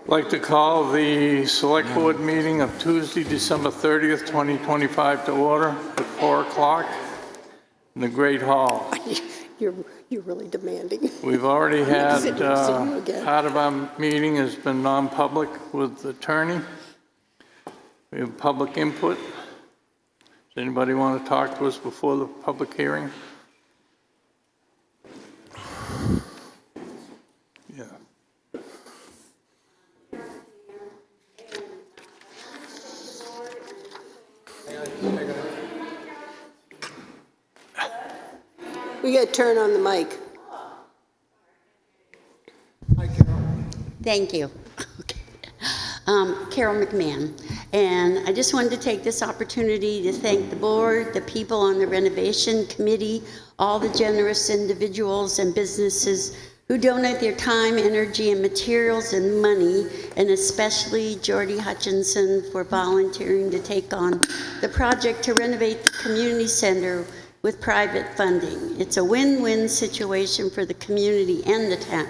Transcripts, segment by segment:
I'd like to call the Select Board meeting of Tuesday, December 30th, 2025 to order at 4 o'clock in the Great Hall. You're really demanding. We've already had, See you again. part of our meeting has been non-public with the attorney. We have public input. Does anybody want to talk to us before the public hearing? Yeah. We got to turn on the mic. Thank you. Carol McMahon. And I just wanted to take this opportunity to thank the board, the people on the renovation committee, all the generous individuals and businesses who donate their time, energy, and materials and money, and especially Jordy Hutchinson for volunteering to take on the project to renovate the community center with private funding. It's a win-win situation for the community and the town.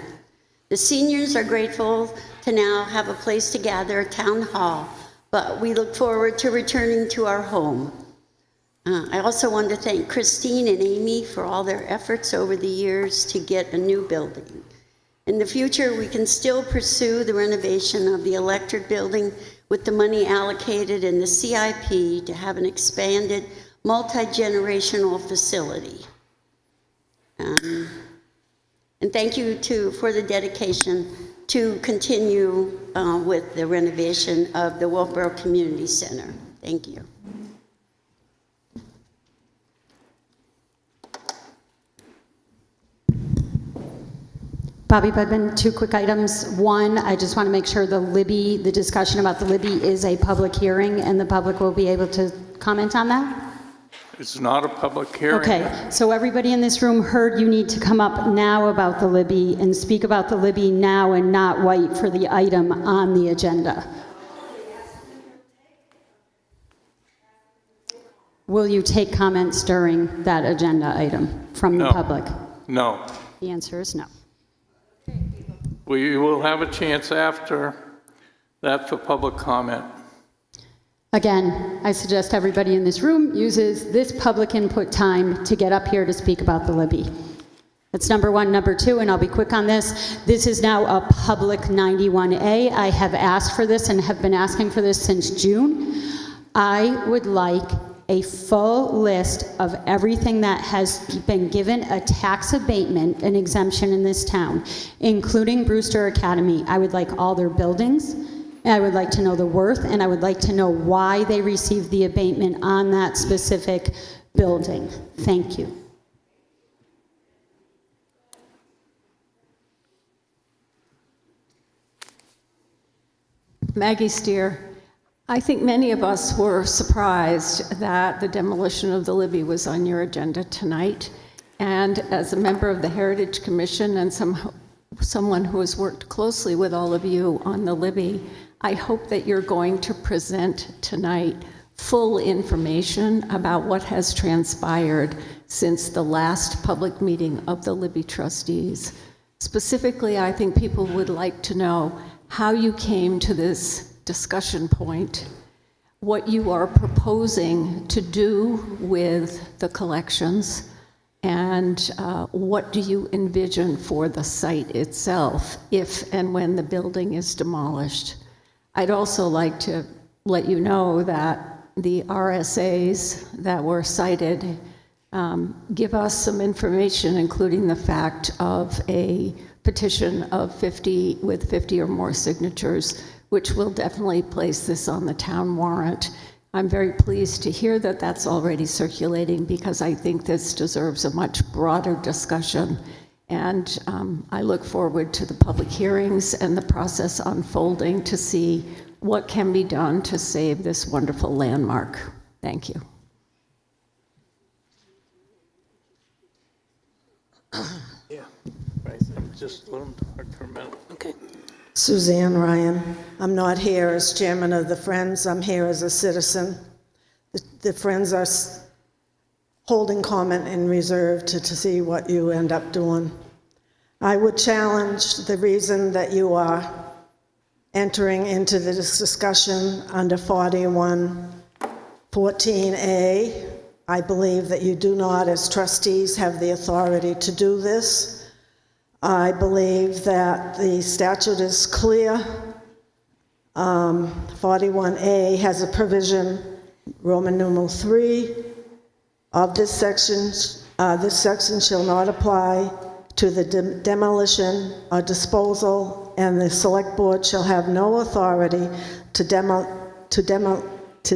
The seniors are grateful to now have a place to gather, a town hall, but we look forward to returning to our home. I also want to thank Christine and Amy for all their efforts over the years to get a new building. In the future, we can still pursue the renovation of the electric building with the money allocated in the CIP to have an expanded multi-generational facility. And thank you for the dedication to continue with the renovation of the Wolfeboro Community Center. Thank you. Bobby Budman, 2 quick items. One, I just want to make sure the discussion about the Libby is a public hearing and the public will be able to comment on that? It's not a public hearing. Okay, so everybody in this room heard you need to come up now about the Libby and speak about the Libby now and not wait for the item on the agenda. Will you take comments during that agenda item from the public? No. The answer is no. We will have a chance after that for public comment. Again, I suggest everybody in this room uses this public input time to get up here to speak about the Libby. That's number one. Number two, and I'll be quick on this, this is now a public 91A. I have asked for this and have been asking for this since June. I would like a full list of everything that has been given a tax abatement, an exemption in this town, including Brewster Academy. I would like all their buildings. I would like to know the worth, and I would like to know why they received the abatement on that specific building. Thank you. Maggie Steer. I think many of us were surprised that the demolition of the Libby was on your agenda tonight. And as a member of the Heritage Commission and someone who has worked closely with all of you on the Libby, I hope that you're going to present tonight full information about what has transpired since the last public meeting of the Libby trustees. Specifically, I think people would like to know how you came to this discussion point, what you are proposing to do with the collections, and what do you envision for the site itself if and when the building is demolished. I'd also like to let you know that the RSAs that were cited give us some information, including the fact of a petition of 50 with 50 or more signatures, which will definitely place this on the town warrant. I'm very pleased to hear that that's already circulating because I think this deserves a much broader discussion. And I look forward to the public hearings and the process unfolding to see what can be done to save this wonderful landmark. Thank you. Yeah, right. Just let them talk for a minute. Okay. Suzanne Ryan. I'm not here as chairman of the Friends. I'm here as a citizen. The Friends are holding comment in reserve to see what you end up doing. I would challenge the reason that you are entering into this discussion under 4114A. I believe that you do not, as trustees, have the authority to do this. I believe that the statute is clear. 41A has a provision, Roman numeral 3, of this section shall not apply to the demolition or disposal, and the select board shall have no authority to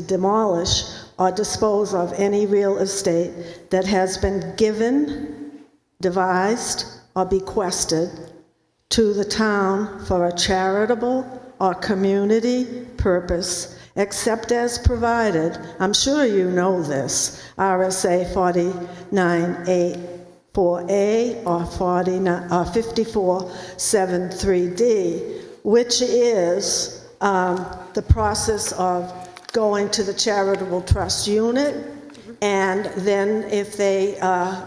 demolish or dispose of any real estate that has been given, devised, or bequested to the town for a charitable or community purpose, except as provided, I'm sure you know this, RSA 49.8.4A or 54.7.3D, which is the process of going to the charitable trust unit, and then if they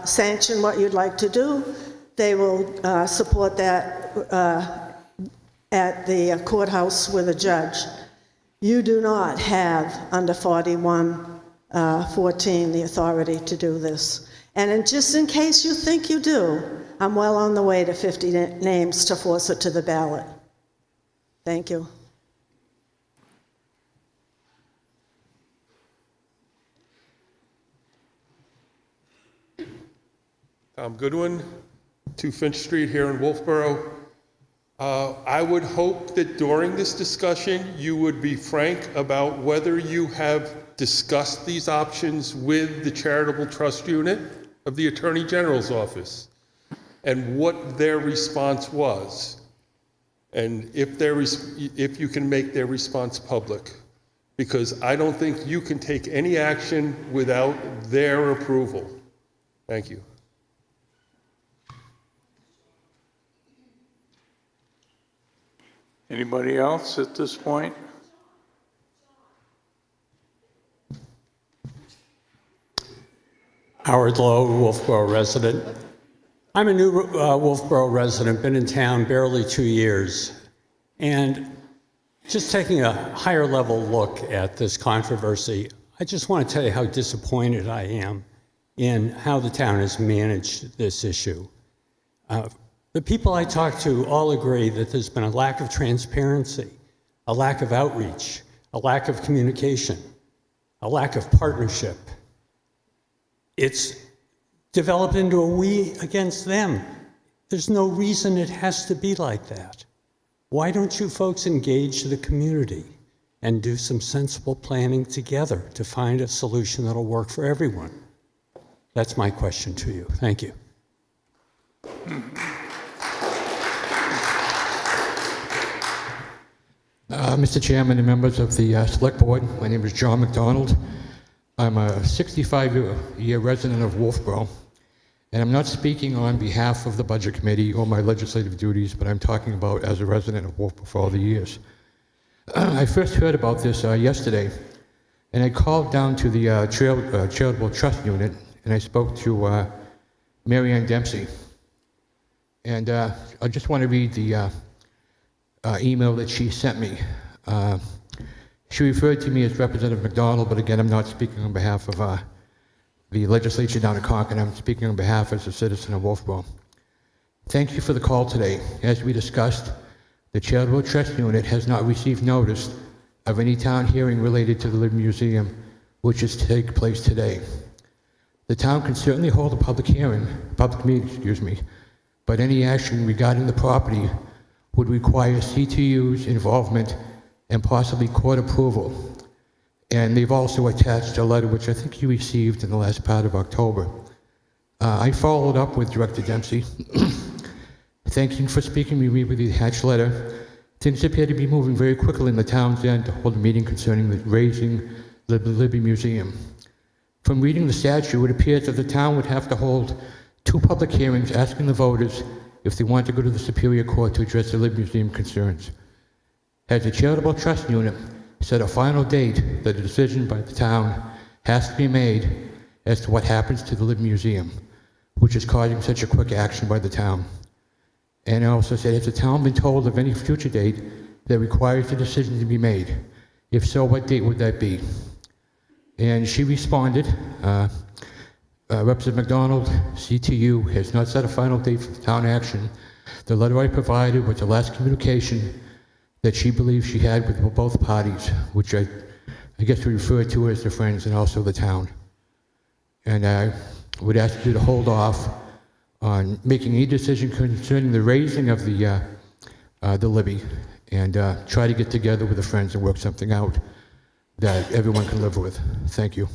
sanction what you'd like to do, they will support that at the courthouse with a judge. You do not have, under 4114, the authority to do this. And just in case you think you do, I'm well on the way to 50 names to force it to the ballot. Thank you. Tom Goodwin, 2 Finch Street here in Wolfeboro. I would hope that during this discussion, you would be frank about whether you have discussed these options with the charitable trust unit of the Attorney General's office and what their response was. And if you can make their response public, because I don't think you can take any action without their approval. Thank you. Anybody else at this point? Howard Lowe, Wolfeboro resident. I'm a new Wolfeboro resident, been in town barely 2 years. And just taking a higher level look at this controversy, I just want to tell you how disappointed I am in how the town has managed this issue. The people I talk to all agree that there's been a lack of transparency, a lack of outreach, a lack of communication, a lack of partnership. It's developed into a we against them. There's no reason it has to be like that. Why don't you folks engage the community and do some sensible planning together to find a solution that'll work for everyone? That's my question to you. Thank you. Mr. Chairman and members of the Select Board, my name is John McDonald. I'm a 65-year resident of Wolfeboro, and I'm not speaking on behalf of the Budget Committee or my legislative duties, but I'm talking about as a resident of Wolfeboro for all the years. I first heard about this yesterday, and I called down to the Charitable Trust Unit, and I spoke to Mary Ann Dempsey. And I just want to read the email that she sent me. She referred to me as Representative McDonald, but again, I'm not speaking on behalf of the legislature down in Concord. I'm speaking on behalf as a citizen of Wolfeboro. Thank you for the call today. As we discussed, the Charitable Trust Unit has not received notice of any town hearing related to the Libby Museum, which is to take place today. The town can certainly hold a public meeting, but any action regarding the property would require CTU's involvement and possibly court approval. And they've also attached a letter which I think you received in the last part of October. I followed up with Director Dempsey, thanking for speaking with me with the attached letter. Things appear to be moving very quickly in the town's end to hold a meeting concerning the raising the Libby Museum. From reading the statute, it appears that the town would have to hold 2 public hearings asking the voters if they want to go to the Superior Court to address the Libby Museum concerns. As the Charitable Trust Unit set a final date that a decision by the town has to be made as to what happens to the Libby Museum, which is causing such a quick action by the town. And I also said, has the town been told of any future date that requires the decision to be made? If so, what date would that be? And she responded, Representative McDonald, CTU has not set a final date for town action. The letter I provided was the last communication that she believes she had with both parties, which I guess we refer to as the Friends and also the town. And I would ask you to hold off on making any decision concerning the raising of the levy, and try to get together with the Friends and work something out that everyone can live with. Thank you.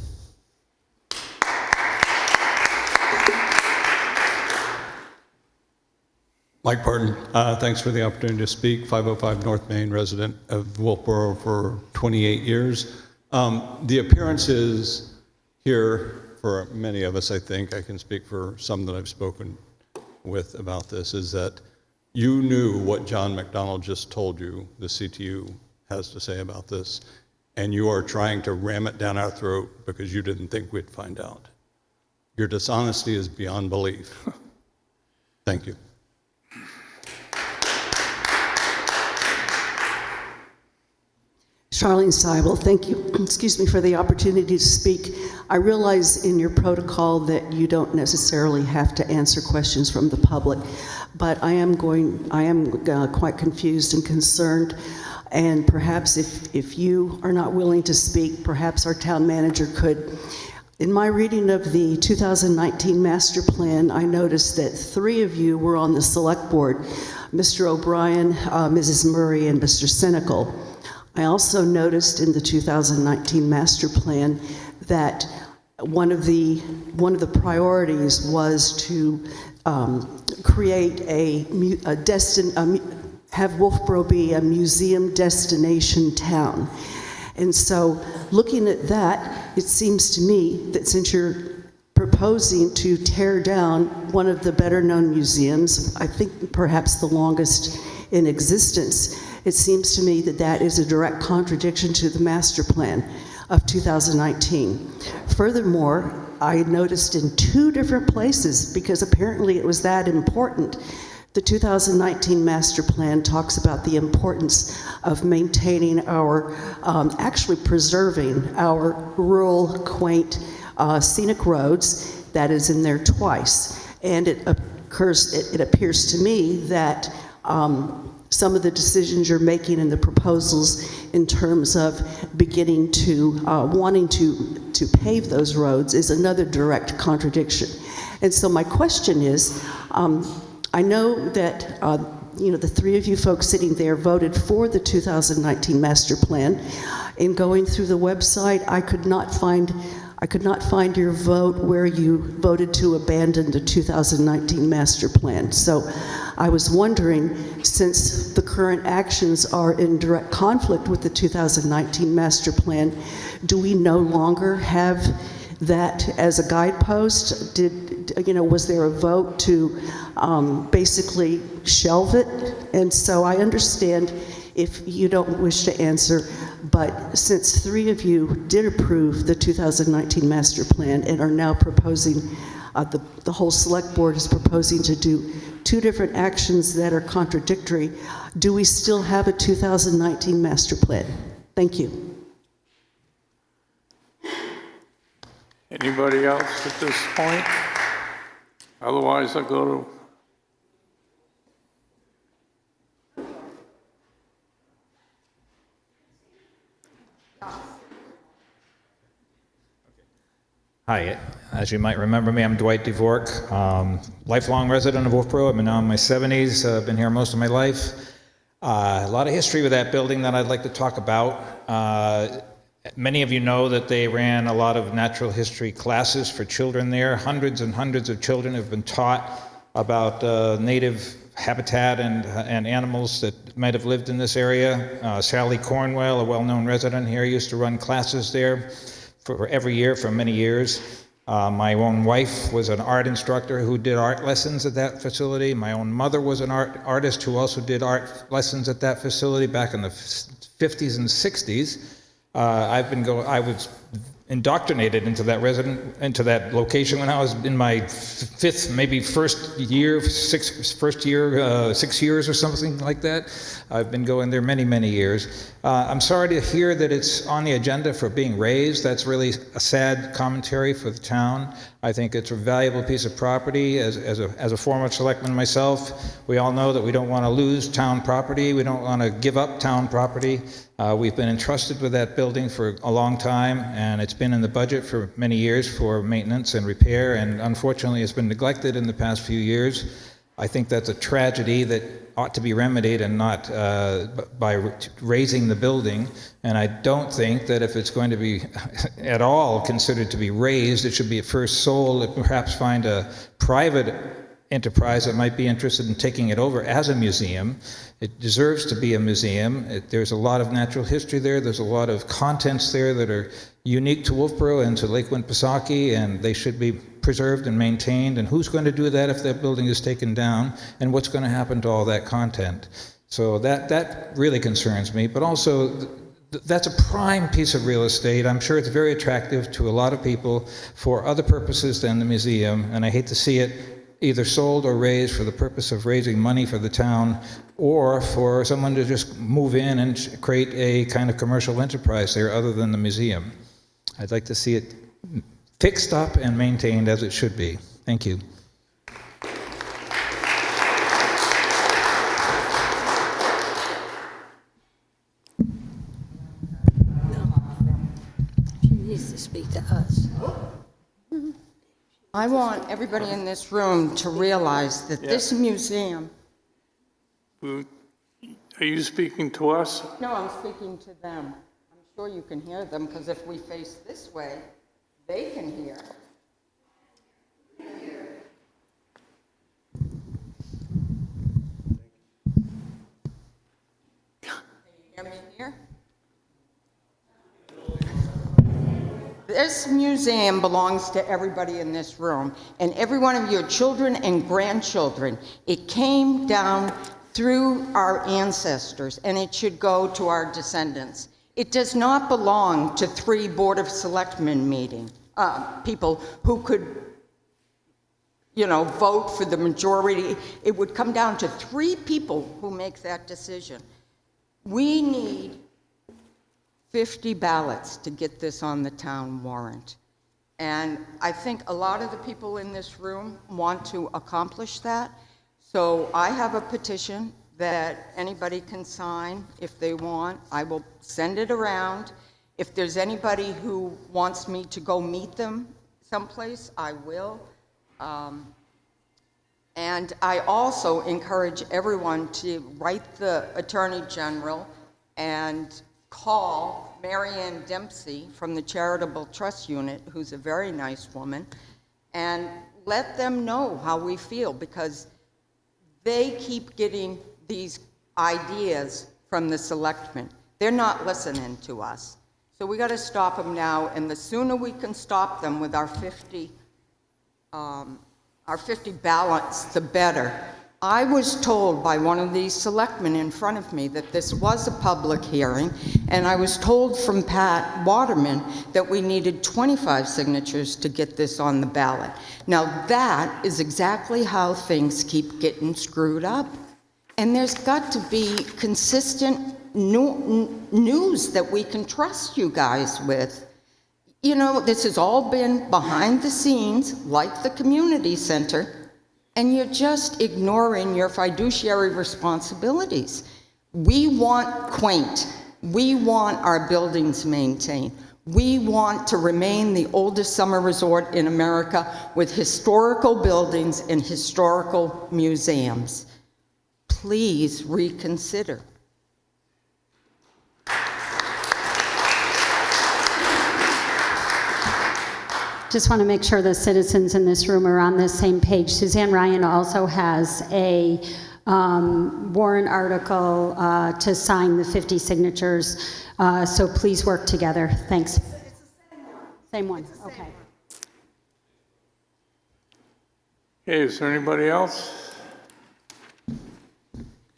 Mike Barton, thanks for the opportunity to speak. 505 North Main, resident of Wolfeboro for 28 years. The appearances here, for many of us, I think, I can speak for some that I've spoken with about this, is that you knew what John McDonald just told you, the CTU has to say about this, and you are trying to ram it down our throat because you didn't think we'd find out. Your dishonesty is beyond belief. Thank you. Charlene Seibel, thank you, excuse me, for the opportunity to speak. I realize in your protocol that you don't necessarily have to answer questions from the public, but I am quite confused and concerned, and perhaps if you are not willing to speak, perhaps our town manager could. In my reading of the 2019 master plan, I noticed that 3 of you were on the select board, Mr. O'Brien, Mrs. Murray, and Mr. Senecal. I also noticed in the 2019 master plan that one of the priorities was to create have Wolfeboro be a museum destination town. And so looking at that, it seems to me that since you're proposing to tear down one of the better known museums, I think perhaps the longest in existence, it seems to me that that is a direct contradiction to the master plan of 2019. Furthermore, I noticed in 2 different places, because apparently it was that important, the 2019 master plan talks about the importance of maintaining our, actually preserving our rural, quaint, scenic roads. That is in there twice. And it appears to me that some of the decisions you're making in the proposals in terms of beginning to, wanting to pave those roads is another direct contradiction. And so my question is, I know that the 3 of you folks sitting there voted for the 2019 master plan. In going through the website, I could not find your vote where you voted to abandon the 2019 master plan. So I was wondering, since the current actions are in direct conflict with the 2019 master plan, do we no longer have that as a guidepost? Was there a vote to basically shelve it? And so I understand if you don't wish to answer, but since 3 of you did approve the 2019 master plan and are now proposing, the whole select board is proposing to do 2 different actions that are contradictory, do we still have a 2019 master plan? Thank you. Anybody else at this point? Otherwise, I'll go to... Hi, as you might remember me, I'm Dwight Dvork, lifelong resident of Wolfeboro. I've been now in my 70s, been here most of my life. A lot of history with that building that I'd like to talk about. Many of you know that they ran a lot of natural history classes for children there. Hundreds and hundreds of children have been taught about native habitat and animals that might have lived in this area. Sally Cornwell, a well-known resident here, used to run classes there for every year for many years. My own wife was an art instructor who did art lessons at that facility. My own mother was an artist who also did art lessons at that facility back in the 50s and 60s. I was indoctrinated into that location when I was in my first year, 6 years or something like that. I've been going there many, many years. I'm sorry to hear that it's on the agenda for being raised. That's really a sad commentary for the town. I think it's a valuable piece of property. As a former selectman myself, we all know that we don't want to lose town property. We don't want to give up town property. We've been entrusted with that building for a long time, and it's been in the budget for many years for maintenance and repair, and unfortunately it's been neglected in the past few years. I think that's a tragedy that ought to be remedied and not by raising the building. And I don't think that if it's going to be at all considered to be raised, it should be at first sold, perhaps find a private enterprise that might be interested in taking it over as a museum. It deserves to be a museum. There's a lot of natural history there. There's a lot of contents there that are unique to Wolfeboro and to Lake Winnipesaukee, and they should be preserved and maintained. And who's going to do that if that building is taken down? And what's going to happen to all that content? So that really concerns me. But also, that's a prime piece of real estate. I'm sure it's very attractive to a lot of people for other purposes than the museum, and I hate to see it either sold or raised for the purpose of raising money for the town, or for someone to just move in and create a kind of commercial enterprise there other than the museum. I'd like to see it fixed up and maintained as it should be. Thank you. She needs to speak to us. I want everybody in this room to realize that this museum... Are you speaking to us? No, I'm speaking to them. I'm sure you can hear them, because if we face this way, they can hear. Can you hear me here? This museum belongs to everybody in this room, and every one of your children and grandchildren. It came down through our ancestors, and it should go to our descendants. It does not belong to 3 Board of Selectmen people who could, vote for the majority. It would come down to 3 people who make that decision. We need 50 ballots to get this on the town warrant. And I think a lot of the people in this room want to accomplish that. So I have a petition that anybody can sign if they want. I will send it around. If there's anybody who wants me to go meet them someplace, I will. And I also encourage everyone to write the Attorney General and call Marianne Dempsey from the Charitable Trust Unit, who's a very nice woman, and let them know how we feel, because they keep getting these ideas from the selectmen. They're not listening to us. So we got to stop them now, and the sooner we can stop them with our 50 ballots, the better. I was told by one of these selectmen in front of me that this was a public hearing, and I was told from Pat Waterman that we needed 25 signatures to get this on the ballot. Now that is exactly how things keep getting screwed up. And there's got to be consistent news that we can trust you guys with. This has all been behind the scenes, like the community center, and you're just ignoring your fiduciary responsibilities. We want quaint. We want our buildings maintained. We want to remain the oldest summer resort in America with historical buildings and historical museums. Please reconsider. Just want to make sure the citizens in this room are on the same page. Suzanne Ryan also has a warrant article to sign the 50 signatures, so please work together. Thanks. It's the same one. Okay. Okay, is there anybody else?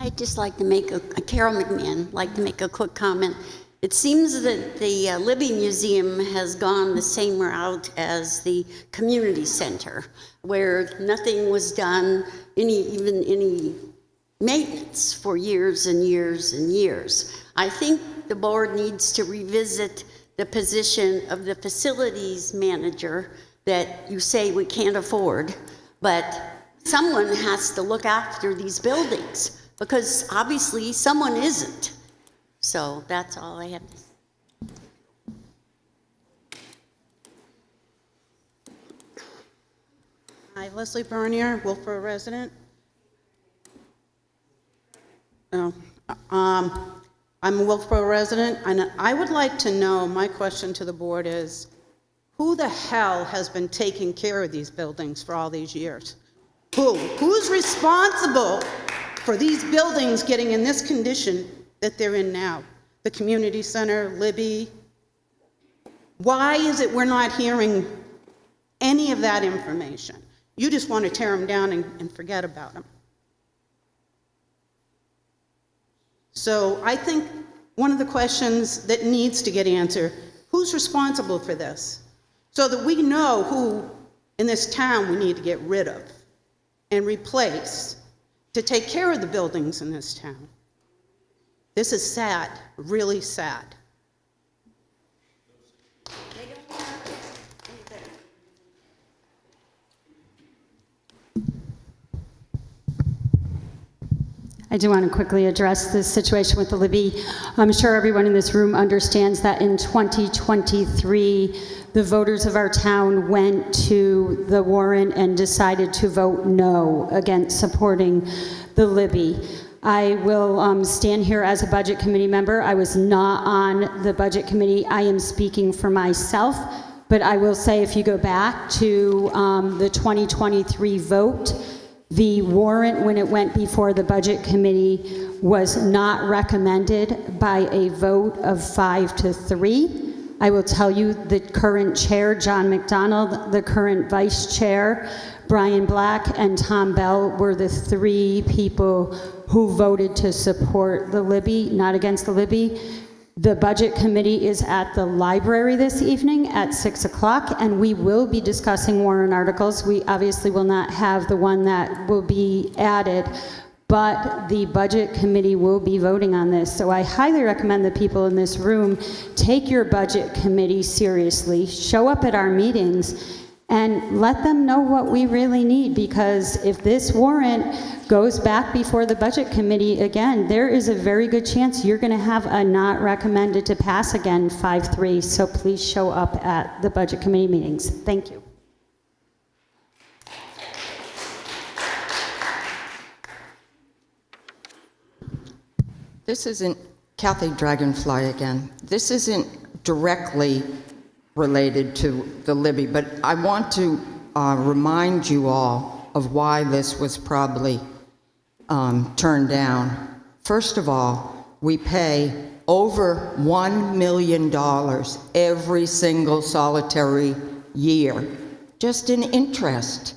I'd just like to make Carol McMahon, like to make a quick comment. It seems that the Libby Museum has gone the same route as the community center, where nothing was done, even any maintenance for years and years and years. I think the board needs to revisit the position of the facilities manager that you say we can't afford, but someone has to look after these buildings, because obviously someone isn't. So that's all I have to say. Hi, Leslie Bernier, Wolfeboro resident. I'm a Wolfeboro resident, and I would like to know, my question to the board is, who the hell has been taking care of these buildings for all these years? Who? Who's responsible for these buildings getting in this condition that they're in now? The community center, Libby? Why is it we're not hearing any of that information? You just want to tear them down and forget about them. So I think one of the questions that needs to get answered, who's responsible for this? So that we know who in this town we need to get rid of and replace to take care of the buildings in this town. This is sad, really sad. I do want to quickly address this situation with the Libby. I'm sure everyone in this room understands that in 2023, the voters of our town went to the warrant and decided to vote no against supporting the Libby. I will stand here as a budget committee member. I was not on the budget committee. I am speaking for myself, but I will say if you go back to the 2023 vote, the warrant, when it went before the budget committee, was not recommended by a vote of 5-3. I will tell you the current chair, John McDonald, the current vice chair, Brian Black, and Tom Bell were the 3 people who voted to support the Libby, not against the Libby. The budget committee is at the library this evening at 6 o'clock, and we will be discussing warrant articles. We obviously will not have the one that will be added, but the budget committee will be voting on this. So I highly recommend the people in this room take your budget committee seriously, show up at our meetings, and let them know what we really need, because if this warrant goes back before the budget committee again, there is a very good chance you're going to have a not recommended to pass again 5-3. So please show up at the budget committee meetings. Thank you. This isn't, Kathy Dragonfly again, this isn't directly related to the Libby, but I want to remind you all of why this was probably turned down. First of all, we pay over $1 million every single solitary year, just in interest.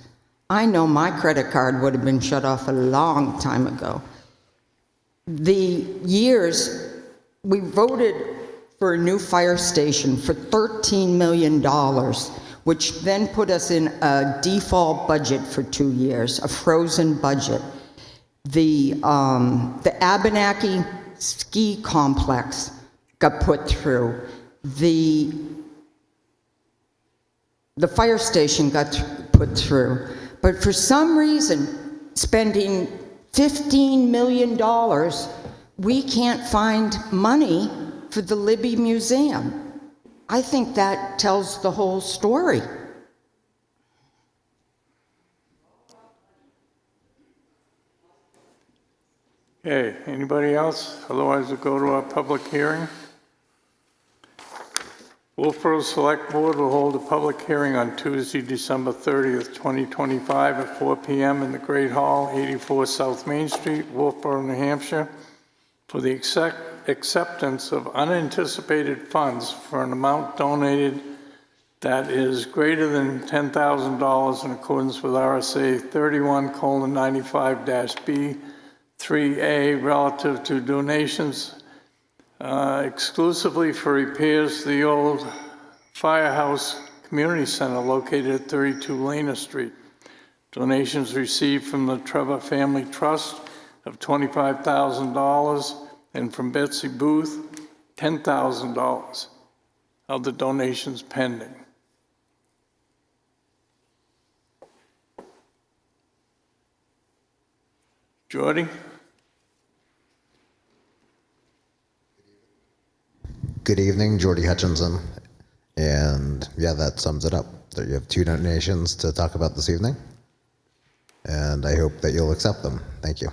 I know my credit card would have been shut off a long time ago. The years, we voted for a new fire station for $13 million, which then put us in a default budget for 2 years, a frozen budget. The Abenaki ski complex got put through. The fire station got put through. But for some reason, spending $15 million, we can't find money for the Libby Museum. I think that tells the whole story. Okay, anybody else? Otherwise, we'll go to our public hearing. Wolfeboro Select Board will hold a public hearing on Tuesday, December 30th, 2025 at 4 p.m. in the Great Hall, 84 South Main Street, Wolfeboro, New Hampshire, for the acceptance of unanticipated funds for an amount donated that is greater than $10,000 in accordance with RSA 31:95-B3A relative to donations exclusively for repairs to the old Firehouse Community Center located at 32 Lena Street. Donations received from the Trevor Family Trust of $25,000 and from Betsy Booth, $10,000. Other donations pending. Jordy? Good evening, Jordy Hutchinson. And yeah, that sums it up. There you have 2 donations to talk about this evening. And I hope that you'll accept them. Thank you.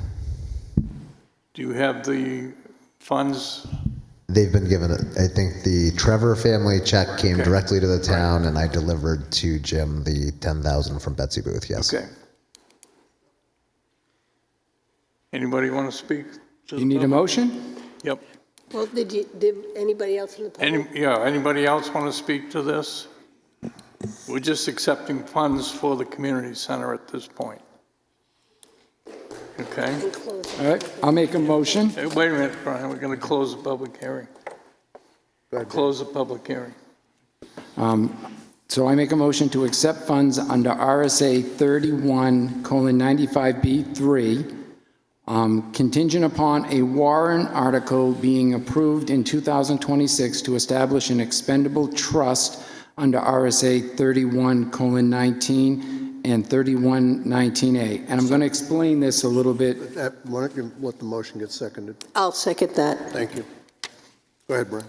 Do you have the funds? They've been given, I think the Trevor family check came directly to the town, and I delivered to Jim the $10,000 from Betsy Booth, yes. Okay. Anybody want to speak? You need a motion? Yep. Well, did anybody else in the public? Anybody else want to speak to this? We're just accepting funds for the community center at this point. Okay. All right, I'll make a motion. Hey, wait a minute, Brian, we're going to close the public hearing. Close the public hearing. So I make a motion to accept funds under RSA 31:95B3, contingent upon a warrant article being approved in 2026 to establish an expendable trust under RSA 31:19 and 3119A. And I'm going to explain this a little bit. Why don't you let the motion get seconded? I'll second that. Thank you. Go ahead, Brian.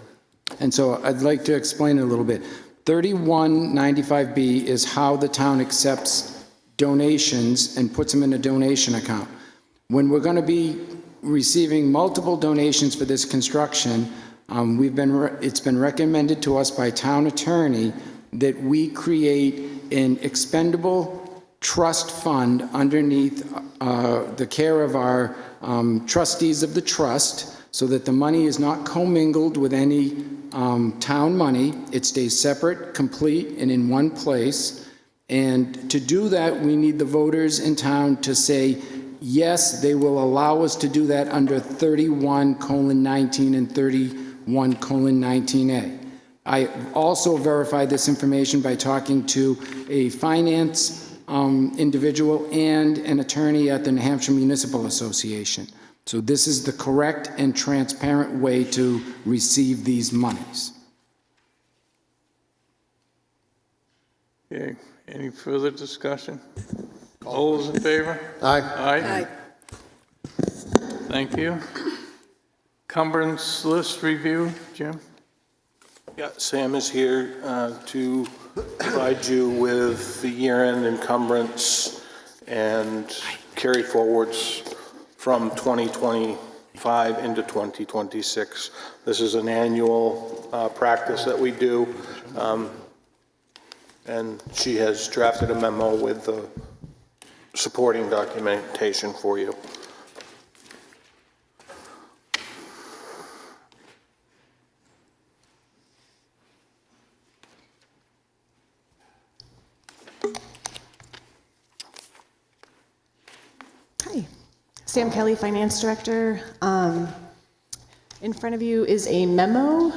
And so I'd like to explain it a little bit. 3195B is how the town accepts donations and puts them in a donation account. When we're going to be receiving multiple donations for this construction, it's been recommended to us by town attorney that we create an expendable trust fund underneath the care of our trustees of the trust, so that the money is not commingled with any town money. It stays separate, complete, and in one place. And to do that, we need the voters in town to say, yes, they will allow us to do that under 31:19 and 31:19A. I also verified this information by talking to a finance individual and an attorney at the New Hampshire Municipal Association. So this is the correct and transparent way to receive these monies. Okay, any further discussion? All those in favor? Aye. Aye. Thank you. Encumbrance list review, Jim? Yeah, Sam is here to provide you with the year-end encumbrance and carry forwards from 2025 into 2026. This is an annual practice that we do, and she has drafted a memo with the supporting documentation for you. Hi, Sam Kelly, Finance Director. In front of you is a memo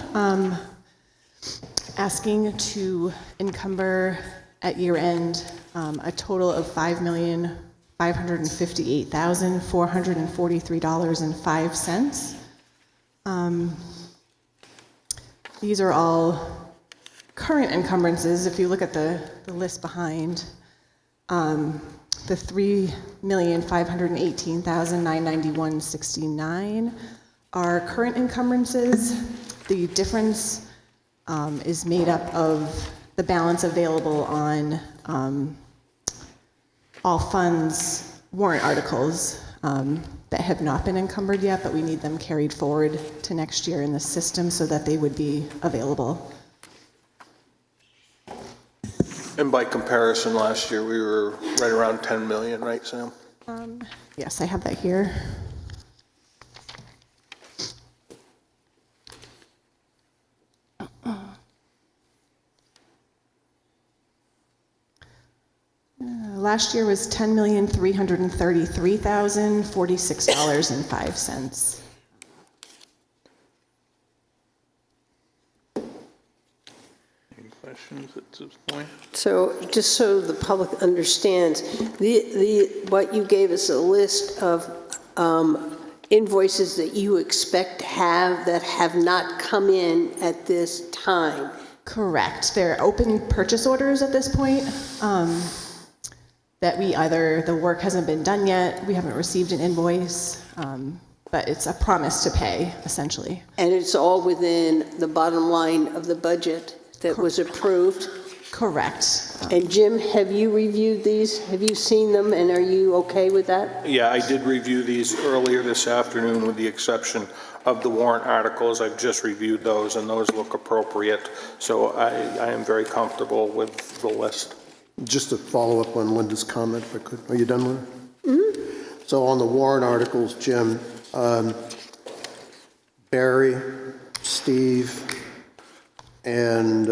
asking to encumber at year end a total of $5,558,443.05. These are all current encumbrances. If you look at the list behind, the $3,518,991.69 are current encumbrances. The difference is made up of the balance available on all funds warrant articles that have not been encumbered yet, but we need them carried forward to next year in the system so that they would be available. And by comparison, last year we were right around 10 million, right, Sam? Yes, I have that here. Last year was $10,333,046.05. Any questions at this point? So just so the public understands, what you gave us a list of invoices that you expect to have that have not come in at this time. Correct. They're open purchase orders at this point. That the work hasn't been done yet, we haven't received an invoice, but it's a promise to pay, essentially. And it's all within the bottom line of the budget that was approved? Correct. And Jim, have you reviewed these? Have you seen them, and are you okay with that? Yeah, I did review these earlier this afternoon with the exception of the warrant articles. I've just reviewed those, and those look appropriate. So I am very comfortable with the list. Just to follow up on Linda's comment, if I could. Are you done with it? Mm-hmm. So on the warrant articles, Jim, Barry, Steve, and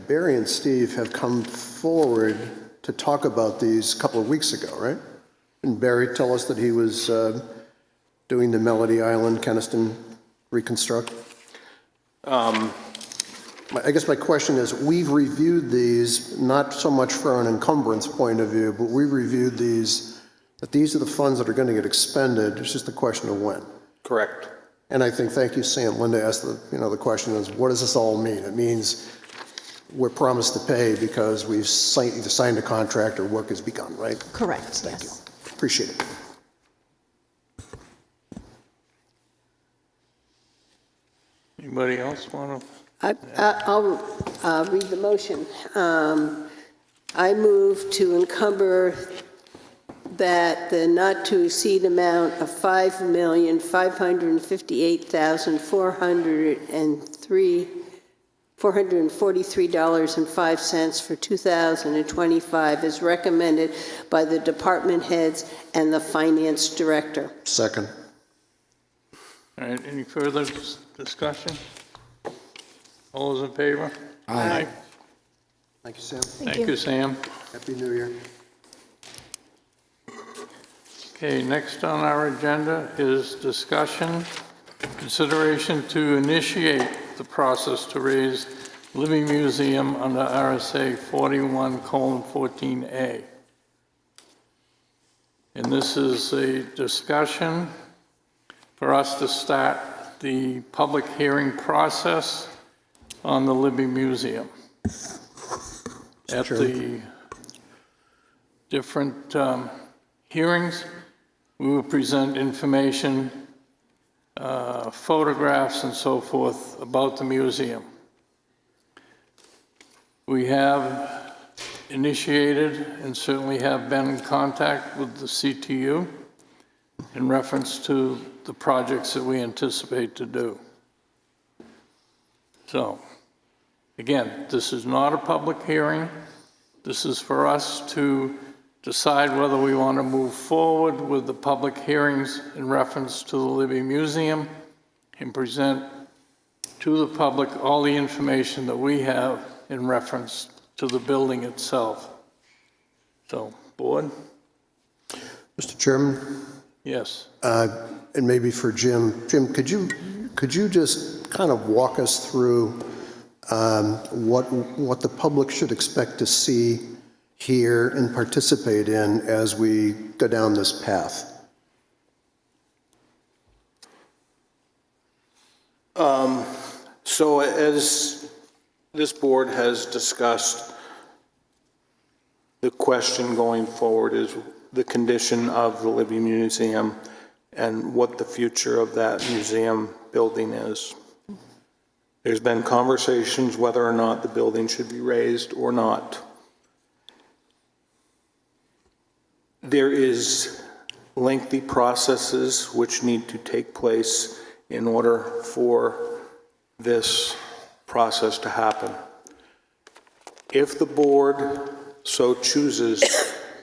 Barry and Steve have come forward to talk about these a couple of weeks ago, right? Didn't Barry tell us that he was doing the Melody Island Keniston reconstruct? I guess my question is, we've reviewed these, not so much from an encumbrance point of view, but we've reviewed these, that these are the funds that are going to get expended. It's just a question of when. Correct. And I think, thank you, Sam. Linda asked the question is, what does this all mean? It means we're promised to pay because we've either signed a contract or work has begun, right? Correct, Thank yes. you. Appreciate it. Anybody else want to? I'll read the motion. I move to encumber that the not-to-exceed amount of $5,558,443.05 for 2025 is recommended by the department heads and the finance director. Second. All right, any further discussion? All those in favor? Aye. Thank you, Sam. Thank you, Sam. Happy New Year. Okay, next on our agenda is discussion, consideration to initiate the process to raise Libby Museum under RSA 41:14A. And this is a discussion for us to start the public hearing process on the Libby Museum. At the different hearings, we will present information, photographs and so forth about the museum. We have initiated and certainly have been in contact with the CTU in reference to the projects that we anticipate to do. So, again, this is not a public hearing. This is for us to decide whether we want to move forward with the public hearings in reference to the Libby Museum and present to the public all the information that we have in reference to the building itself. So, board? Mr. Chairman? Yes. And maybe for Jim. Jim, could you just kind of walk us through what the public should expect to see, hear, and participate in as we go down this path? So as this board has discussed, the question going forward is the condition of the Libby Museum and what the future of that museum building is. There's been conversations whether or not the building should be raised or not. There is lengthy processes which need to take place in order for this process to happen. If the board so chooses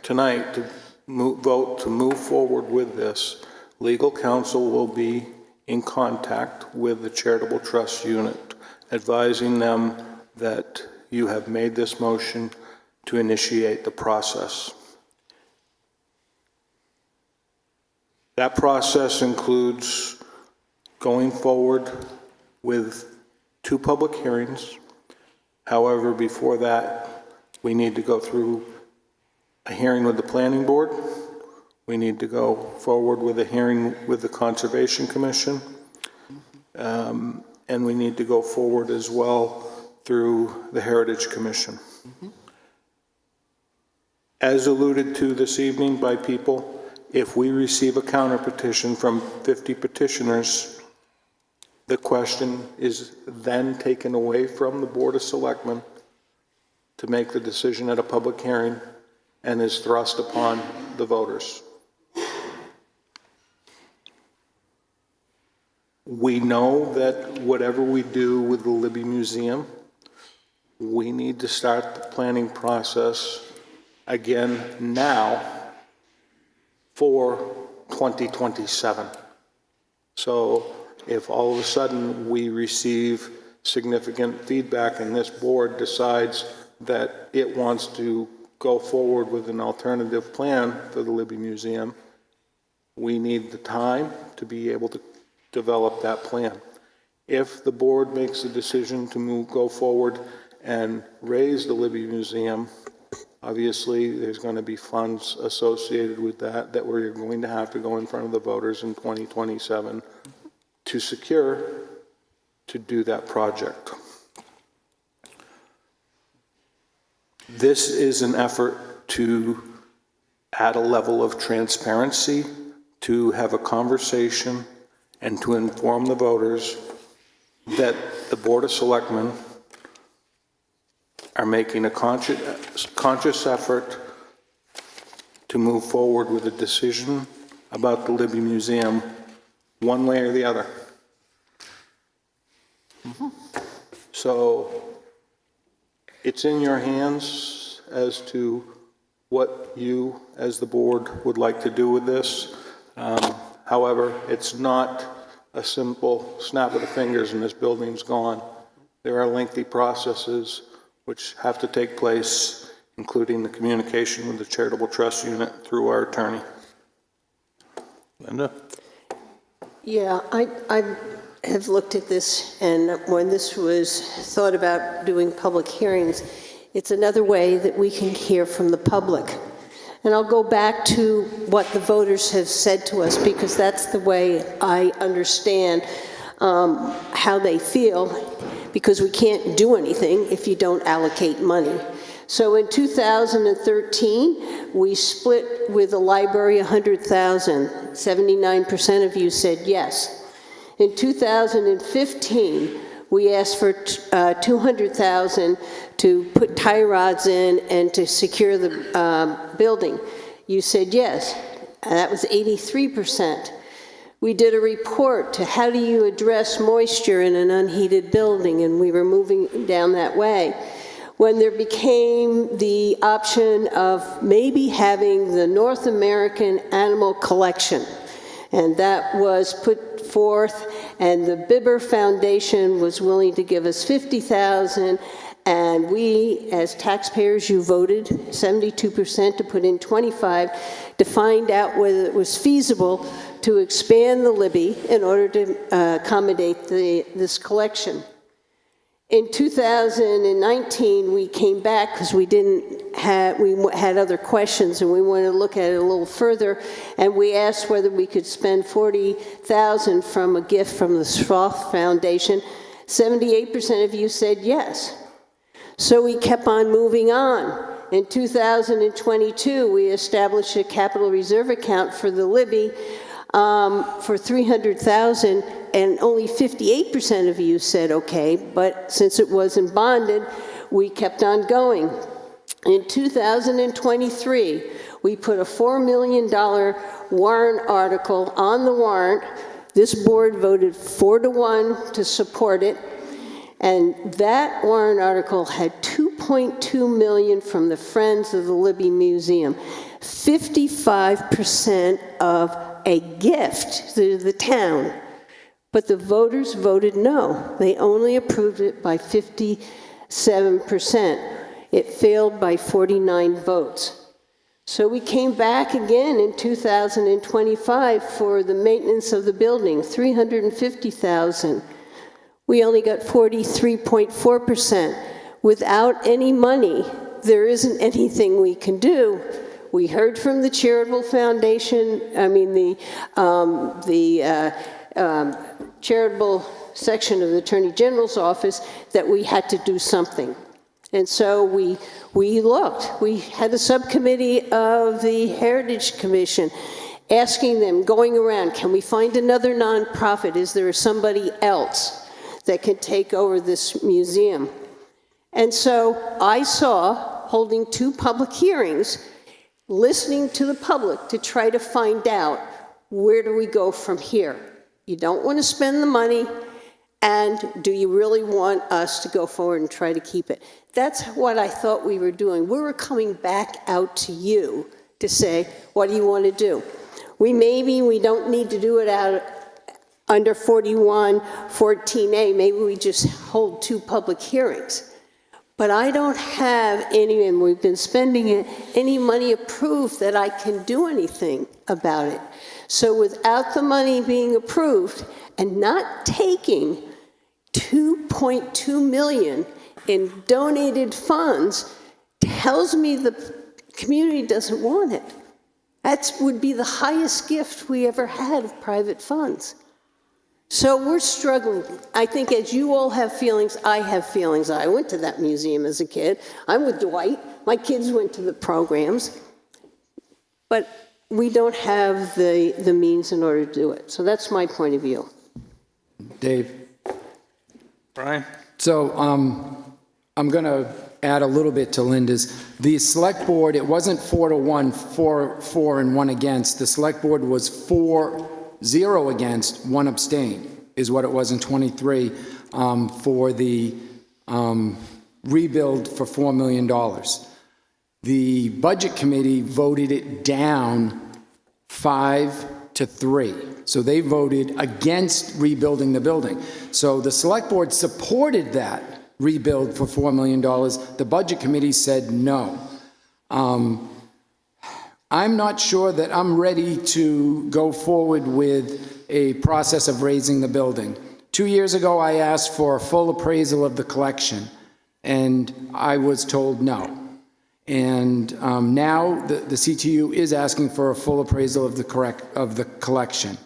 tonight to vote to move forward with this, legal counsel will be in contact with the charitable trust unit, advising them that you have made this motion to initiate the process. That process includes going forward with 2 2 public hearings. However, before that, we need to go through a hearing with the planning board. We need to go forward with a hearing with the Conservation Commission. And we need to go forward as well through the Heritage Commission. As alluded to this evening by people, if we receive a counter petition from 50 petitioners, the question is then taken away from the Board of Selectmen to make the decision at a public hearing and is thrust upon the voters. We know that whatever we do with the Libby Museum, we need to start the planning process again now for 2027. So if all of a sudden we receive significant feedback and this board decides that it wants to go forward with an alternative plan for the Libby Museum, we need the time to be able to develop that plan. If the board makes a decision to go forward and raise the Libby Museum, obviously there's going to be funds associated with that we're going to have to go in front of the voters in 2027 to secure to do that project. This is an effort to add a level of transparency, to have a conversation, and to inform the voters that the Board of Selectmen are making a conscious effort to move forward with a decision about the Libby Museum one way or the other. So it's in your hands as to what you, as the board, would like to do with this. However, it's not a simple snap of the fingers and this building's gone. There are lengthy processes which have to take place, including the communication with the Charitable Trust Unit through our attorney. Linda? Yeah, I have looked at this, and when this was thought about doing public hearings, it's another way that we can hear from the public. And I'll go back to what the voters have said to us, because that's the way I understand how they feel, because we can't do anything if you don't allocate money. So in 2013, we split with the library 100,000. 79% of you said yes. In 2015, we asked for 200,000 to put tie rods in and to secure the building. You said yes, and that was 83%. We did a report to how do you address moisture in an unheated building, and we were moving down that way. When there became the option of maybe having the North American Animal Collection, and that was put forth, and the Bibber Foundation was willing to give us $50,000, and we, as taxpayers, you voted 72% to put in 25 to find out whether it was feasible to expand the Libby in order to accommodate this collection. In 2019, we came back because we had other questions and we wanted to look at it a little further, and we asked whether we could spend $40,000 from a gift from the Schroth Foundation. 78% of you said yes. So we kept on moving on. In 2022, we established a capital reserve account for the Libby for $300,000, and only 58% of you said okay, but since it wasn't bonded, we kept on going. In 2023, we put a $4 million warrant article on the warrant. This board voted 4-1 to support it, and that warrant article had $2.2 million from the Friends of the Libby Museum, 55% of a gift to the town. But the voters voted no. They only approved it by 57%. It failed by 49 votes. So we came back again in 2025 for the maintenance of the building, $350,000. We only got 43.4%. Without any money, there isn't anything we can do. We heard from the charitable foundation, charitable section of the Attorney General's office, that we had to do something. And so we looked. We had a subcommittee of the Heritage Commission asking them, going around, can we find another nonprofit? Is there somebody else that can take over this museum? And so I saw, holding 2 public hearings, listening to the public to try to find out, where do we go from here? You don't want to spend the money, and do you really want us to go forward and try to keep it? That's what I thought we were doing. We were coming back out to you to say, what do you want to do? We don't need to do it out under 4114A. Maybe we just hold 2 public hearings. But I don't have any, and we've been spending it, any money approved that I can do anything about it. So without the money being approved and not taking $2.2 million in donated funds, tells me the community doesn't want it. That would be the highest gift we ever had of private funds. So we're struggling. I think as you all have feelings, I have feelings. I went to that museum as a kid. I'm with Dwight. My kids went to the programs. But we don't have the means in order to do it. So that's my point of view. Dave? Brian? So I'm going to add a little bit to Linda's. The select board, it wasn't 4-1, 4 and 1 against. The select board was 4-0 against, 1 abstain, is what it was in 23 for the rebuild for $4 million. The budget committee voted it down 5-3. So they voted against rebuilding the building. So the select board supported that rebuild for $4 million. The budget committee said no. I'm not sure that I'm ready to go forward with a process of raising the building. 2 years ago, I asked for a full appraisal of the collection, and I was told no. And now the CTU is asking for a full appraisal of the collection.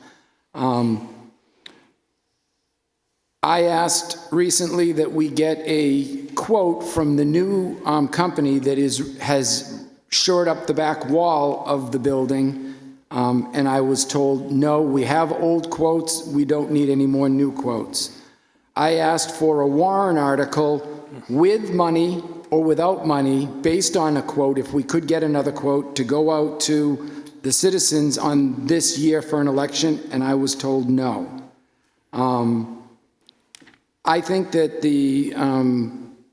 I asked recently that we get a quote from the new company that has shored up the back wall of the building, and I was told, no, we have old quotes, we don't need any more new quotes. I asked for a warrant article with money or without money, based on a quote, if we could get another quote, to go out to the citizens on this year for an election, and I was told no. I think that the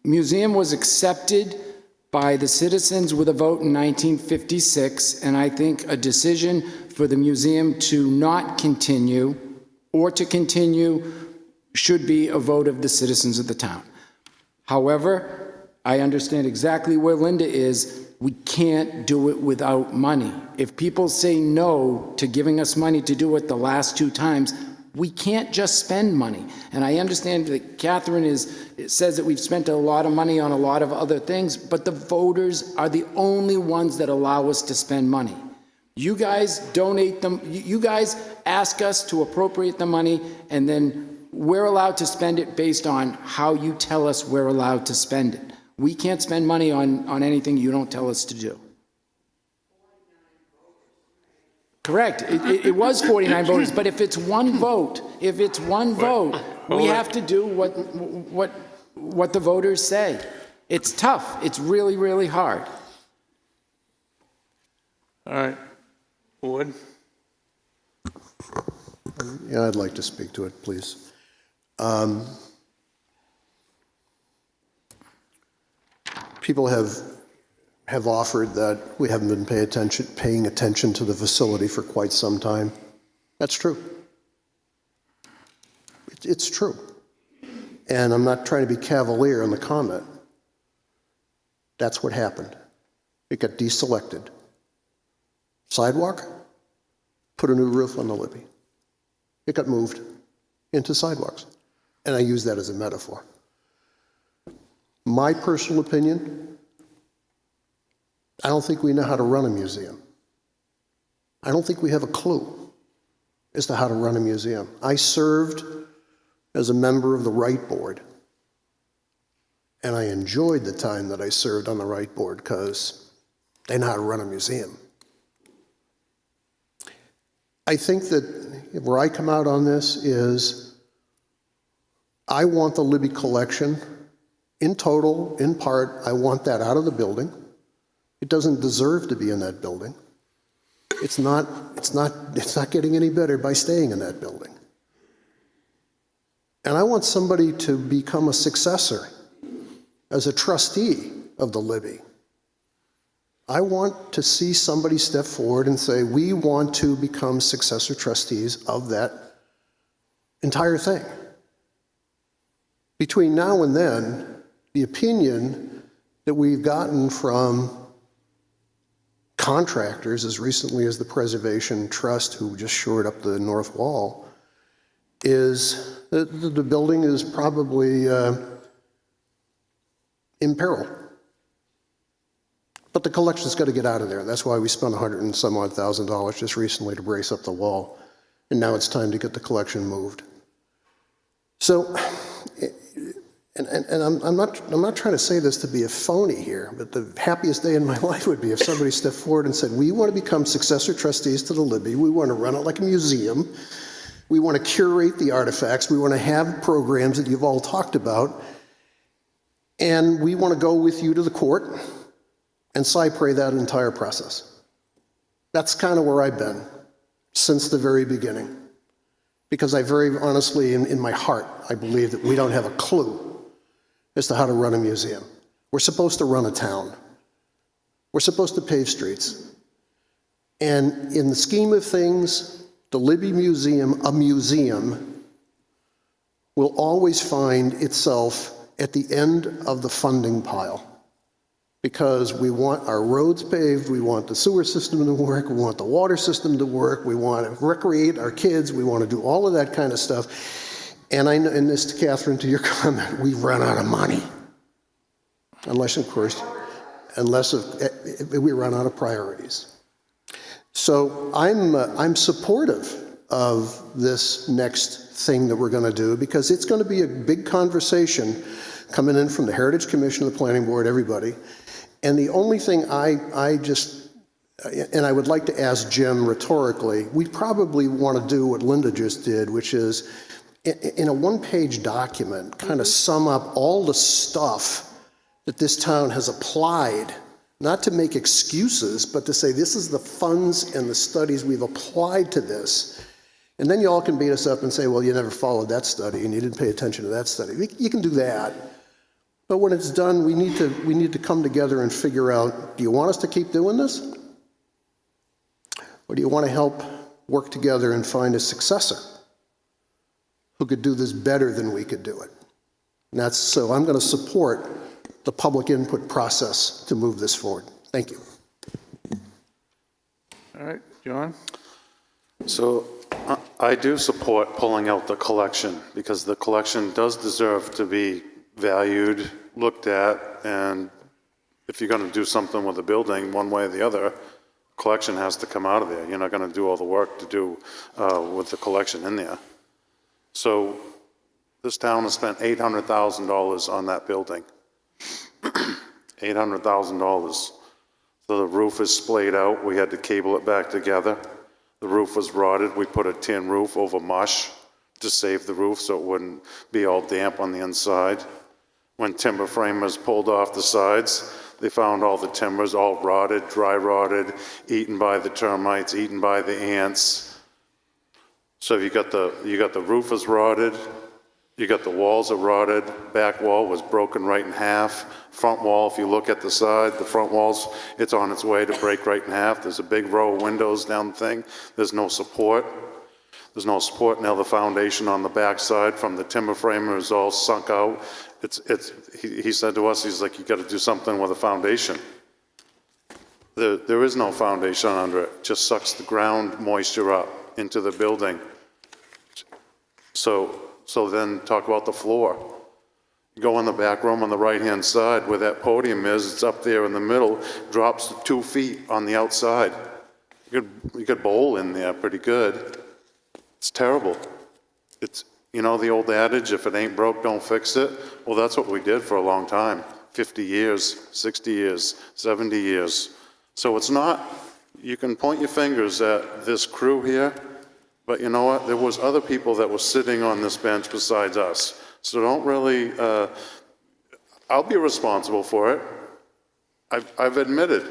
museum was accepted by the citizens with a vote in 1956, and I think a decision for the museum to not continue or to continue should be a vote of the citizens of the town. However, I understand exactly where Linda is. We can't do it without money. If people say no to giving us money to do it the last 2 times, we can't just spend money. And I understand that Catherine says that we've spent a lot of money on a lot of other things, but the voters are the only ones that allow us to spend money. You guys donate them, you guys ask us to appropriate the money, and then we're allowed to spend it based on how you tell us we're allowed to spend it. We can't spend money on anything you don't tell us to do. Correct. It was 49 voters, but if it's one vote, we have to do what the voters say. It's tough. It's really, really hard. All right. Wood? Yeah, I'd like to speak to it, please. People have offered that we haven't been paying attention to the facility for quite some time. That's true. It's true. And I'm not trying to be cavalier in the comment. That's what happened. It got deselected. Sidewalk, put a new roof on the Libby. It got moved into sidewalks. And I use that as a metaphor. My personal opinion, I don't think we know how to run a museum. I don't think we have a clue as to how to run a museum. I served as a member of the Right Board, and I enjoyed the time that I served on the Right Board because they know how to run a museum. I think that where I come out on this is I want the Libby collection in total, in part, I want that out of the building. It doesn't deserve to be in that building. It's not getting any better by staying in that building. And I want somebody to become a successor as a trustee of the Libby. I want to see somebody step forward and say, we want to become successor trustees of that entire thing. Between now and then, the opinion that we've gotten from contractors as recently as the Preservation Trust, who just shored up the north wall, is that the building is probably in peril. But the collection's got to get out of there. That's why we spent $100 and some odd thousand just recently to brace up the wall. And now it's time to get the collection moved. So, and I'm not trying to say this to be a phony here, but the happiest day in my life would be if somebody stepped forward and said, we want to become successor trustees to the Libby. We want to run it like a museum. We want to curate the artifacts. We want to have programs that you've all talked about. And we want to go with you to the court and cypher that entire process. That's kind of where I've been since the very beginning. Because I very honestly, in my heart, I believe that we don't have a clue as to how to run a museum. We're supposed to run a town. We're supposed to pave streets. And in the scheme of things, the Libby Museum, a museum, will always find itself at the end of the funding pile. Because we want our roads paved, we want the sewer system to work, we want the water system to work, we want to recreate our kids, we want to do all of that kind of stuff. And I know, and this, Catherine, to your comment, we've run out of money. Unless, of course, we run out of priorities. So I'm supportive of this next thing that we're going to do because it's going to be a big conversation coming in from the Heritage Commission, the Planning Board, everybody. And the only thing and I would like to ask Jim rhetorically, we probably want to do what Linda just did, which is in a one-page document, kind of sum up all the stuff that this town has applied, not to make excuses, but to say this is the funds and the studies we've applied to this. And then you all can beat us up and say, well, you never followed that study and you didn't pay attention to that study. You can do that. But when it's done, we need to come together and figure out, do you want us to keep doing this? Or do you want to help work together and find a successor who could do this better than we could do it? And so I'm going to support the public input process to move this forward. Thank you. All right, John? So I do support pulling out the collection because the collection does deserve to be valued, looked at, and if you're going to do something with the building one way or the other, collection has to come out of there. You're not going to do all the work to do with the collection in there. So this town has spent $800,000 on that building. $800,000. So the roof is splayed out. We had to cable it back together. The roof was rotted. We put a tin roof over mush to save the roof so it wouldn't be all damp on the inside. When timber framers pulled off the sides, they found all the timbers all rotted, dry rotted, eaten by the termites, eaten by the ants. So you got the roof is rotted, you got the walls are rotted, back wall was broken right in half, front wall, if you look at the side, the front walls, it's on its way to break right in half. There's a big row of windows down the thing. There's no support. There's no support. Now the foundation on the back side from the timber framer is all sunk out. He said to us, he's like, you got to do something with the foundation. There is no foundation under it. It just sucks the ground moisture up into the building. So So then talk about the floor. Go in the back room on the right-hand side where that podium is, it's up there in the middle, drops to 2 feet on the outside. You could bowl in there pretty good. It's terrible. It's, you know the old adage, if it ain't broke, don't fix it? Well, that's what we did for a long time, 50 years, 60 years, 70 years. So it's not, you can point your fingers at this crew here, but you know what? There was other people that were sitting on this bench besides us. So don't really, I'll be responsible for it. I've admitted,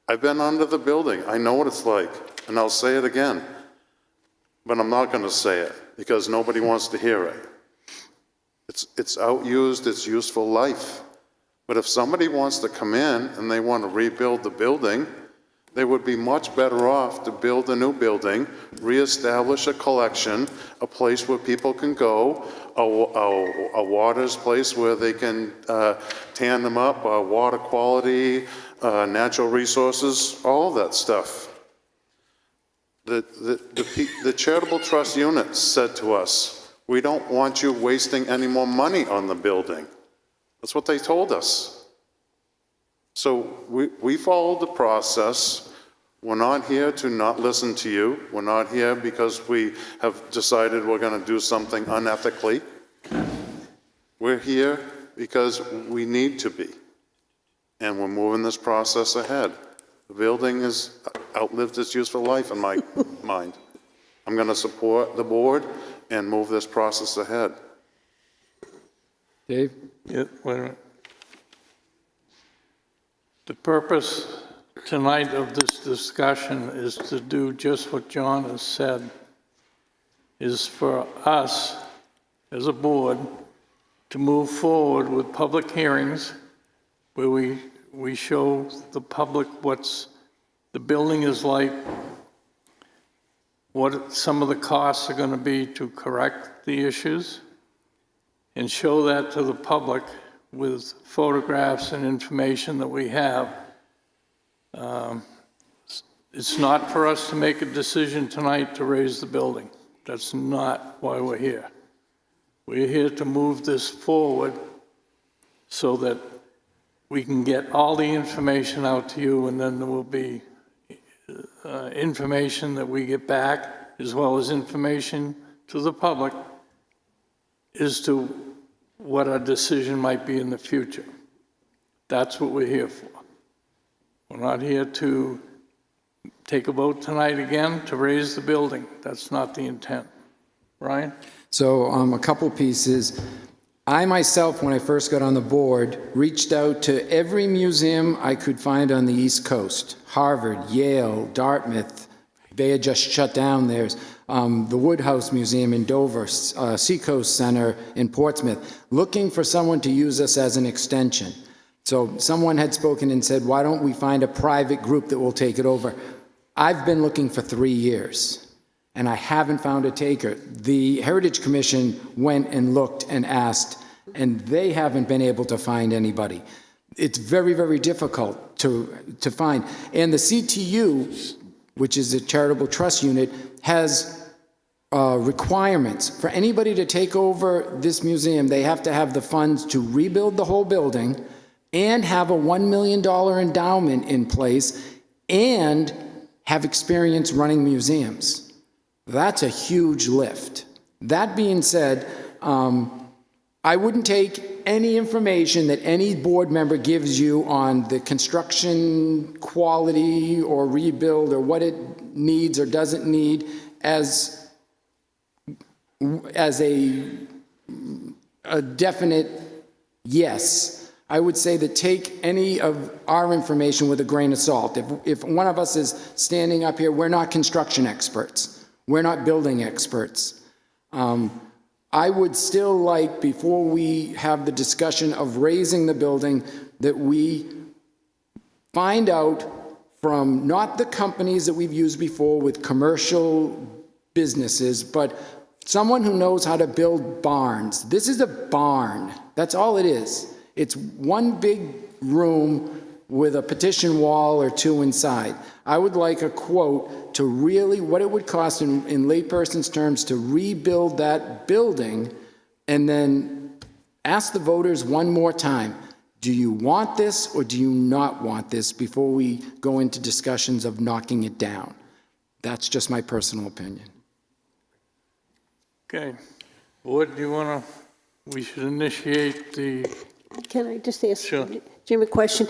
I've been under the building. I know what it's like, and I'll say it again. But I'm not going to say it because nobody wants to hear it. It's outused its useful life. But if somebody wants to come in and they want to rebuild the building, they would be much better off to build a new building, reestablish a collection, a place where people can go, a water's place where they can tan them up, water quality, natural resources, all of that stuff. The charitable trust unit said to us, we don't want you wasting any more money on the building. That's what they told us. So we followed the process. We're not here to not listen to you. We're not here because we have decided we're going to do something unethically. We're here because we need to be. And we're moving this process ahead. The building has outlived its useful life in my mind. I'm going to support the board and move this process ahead. Dave? Yeah, wait a minute. The purpose tonight of this discussion is to do just what John has said, is for us as a board to move forward with public hearings where we show the public what's the building is like, what some of the costs are going to be to correct the issues, and show that to the public with photographs and information that we have. It's not for us to make a decision tonight to raise the building. That's not why we're here. We're here to move this forward so that we can get all the information out to you, and then there will be information that we get back, as well as information to the public as to what our decision might be in the future. That's what we're here for. We're not here to take a vote tonight again to raise the building. That's not the intent. Brian? So a couple pieces. I myself, when I first got on the board, reached out to every museum I could find on the East Coast. Harvard, Yale, Dartmouth. They had just shut down theirs. The Woodhouse Museum in Dover, Seacoast Center in Portsmouth, looking for someone to use us as an extension. So someone had spoken and said, why don't we find a private group that will take it over? I've been looking for 3 years, and I haven't found a taker. The Heritage Commission went and looked and asked, and they haven't been able to find anybody. It's very, very difficult to find. And the CTU, which is a charitable trust unit, has requirements. For anybody to take over this museum, they have to have the funds to rebuild the whole building and have a $1 million endowment in place and have experience running museums. That's a huge lift. That being said, I wouldn't take any information that any board member gives you on the construction quality or rebuild or what it needs or doesn't need as a definite yes. I would say that take any of our information with a grain of salt. If one of us is standing up here, we're not construction experts. We're not building experts. I would still like, before we have the discussion of raising the building, that we find out from not the companies that we've used before with commercial businesses, but someone who knows how to build barns. This is a barn. That's all it is. It's one big room with a partition wall or two inside. I would like a quote to really what it would cost in layperson's terms to rebuild that building and then ask the voters one more time, do you want this or do you not want this, before we go into discussions of knocking it down. That's just my personal opinion. Okay. Board, do you want to, we should initiate the, Can I just ask Sure. Jim a question?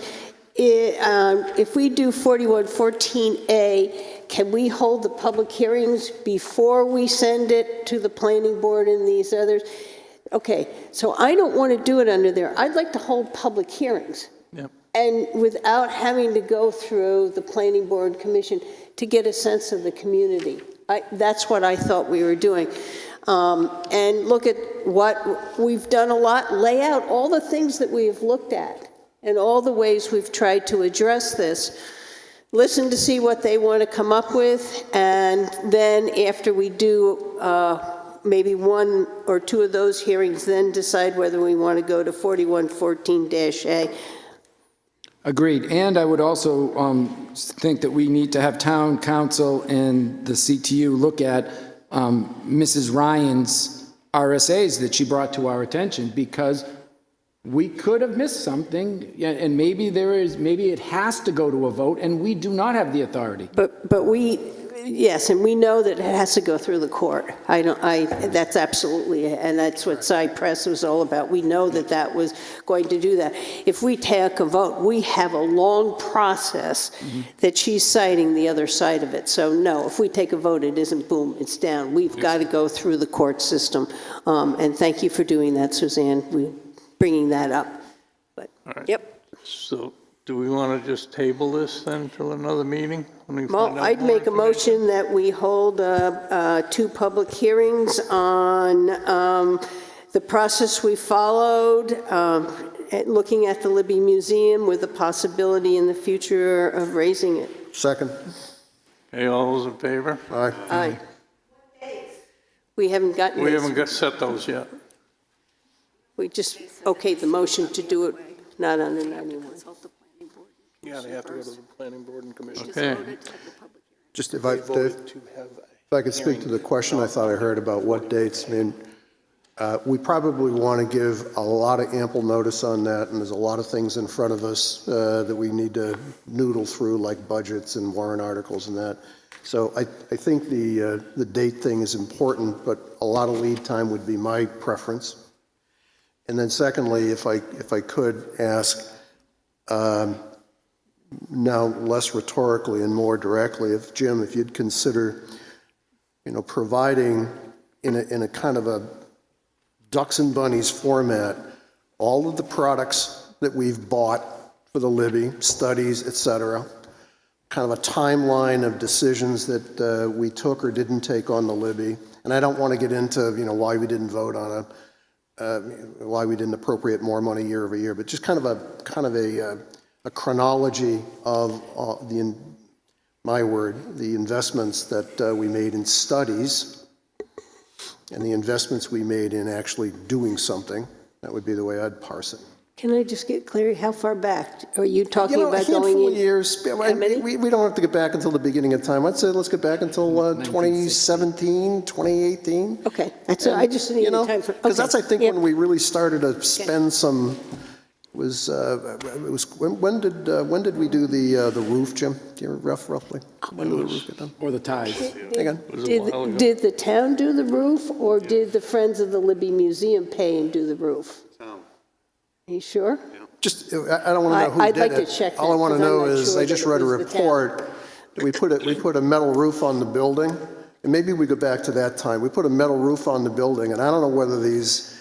If we do 4114A, can we hold the public hearings before we send it to the planning board and these others? Okay, so I don't want to do it under there. I'd like to hold public hearings. Yep. And without having to go through the planning board commission to get a sense of the community. That's what I thought we were doing. And look at what we've done a lot, lay out all the things that we've looked at and all the ways we've tried to address this. Listen to see what they want to come up with, and then after we do maybe one or two of those hearings, then decide whether we want to go to 4114-A. Agreed. And I would also think that we need to have town council and the CTU look at Mrs. Ryan's RSAs that she brought to our attention, because we could have missed something, and maybe it has to go to a vote, and we do not have the authority. But we, yes, and we know that it has to go through the court. That's absolutely, and that's what Cypress was all about. We know that that was going to do that. If we take a vote, we have a long process that she's citing the other side of it. So no, if we take a vote, it isn't boom, it's down. We've got to go through the court system. And thank you for doing that, Suzanne, bringing that up. But, yep. so do we want to just table this then till another meeting? Well, I'd make a motion that we hold 2 public hearings on the process we followed, looking at the Libby Museum with the possibility in the future of raising it. Second. Okay, all those in favor? Aye. Aye. We haven't gotten We this. haven't got set those yet. We just okayed the motion to do it, not under 91. Yeah, they have to go to the planning board and commission. Okay. Just if I could speak to the question I thought I heard about what dates. I mean, we probably want to give a lot of ample notice on that, and there's a lot of things in front of us that we need to noodle through, like budgets and warrant articles and that. So I think the date thing is important, but a lot of lead time would be my preference. And then secondly, if I could ask, now less rhetorically and more directly, if Jim, if you'd consider, providing in a kind of a ducks and bunnies format, all of the products that we've bought for the Libby, studies, et cetera, kind of a timeline of decisions that we took or didn't take on the Libby. And I don't want to get into, why we didn't vote on why we didn't appropriate more money year over year, but just kind of a chronology of the investments that we made in studies and the investments we made in actually doing something. That would be the way I'd parse it. Can I just get clear, how far back are you talking about a handful going in? of years. We don't have to get back until the beginning of time. I'd say let's get back until 2017, 2018. Okay, that's I just need time for. Because that's, I think, when we really started to spend some. When did we do the roof, Jim? Do you roughly? When did the roof get done? Or the ties. Hang on. Did the town do the roof, or did the Friends of the Libby Museum pay and do the roof? Are you sure? Just, I don't want to know who I'd did like it. to check that, All I want to 'cause I'm know not is, sure I just that it read a was the town. report, that we put a metal roof on the building, and maybe we go back to that time. We put a metal roof on the building, and I don't know whether these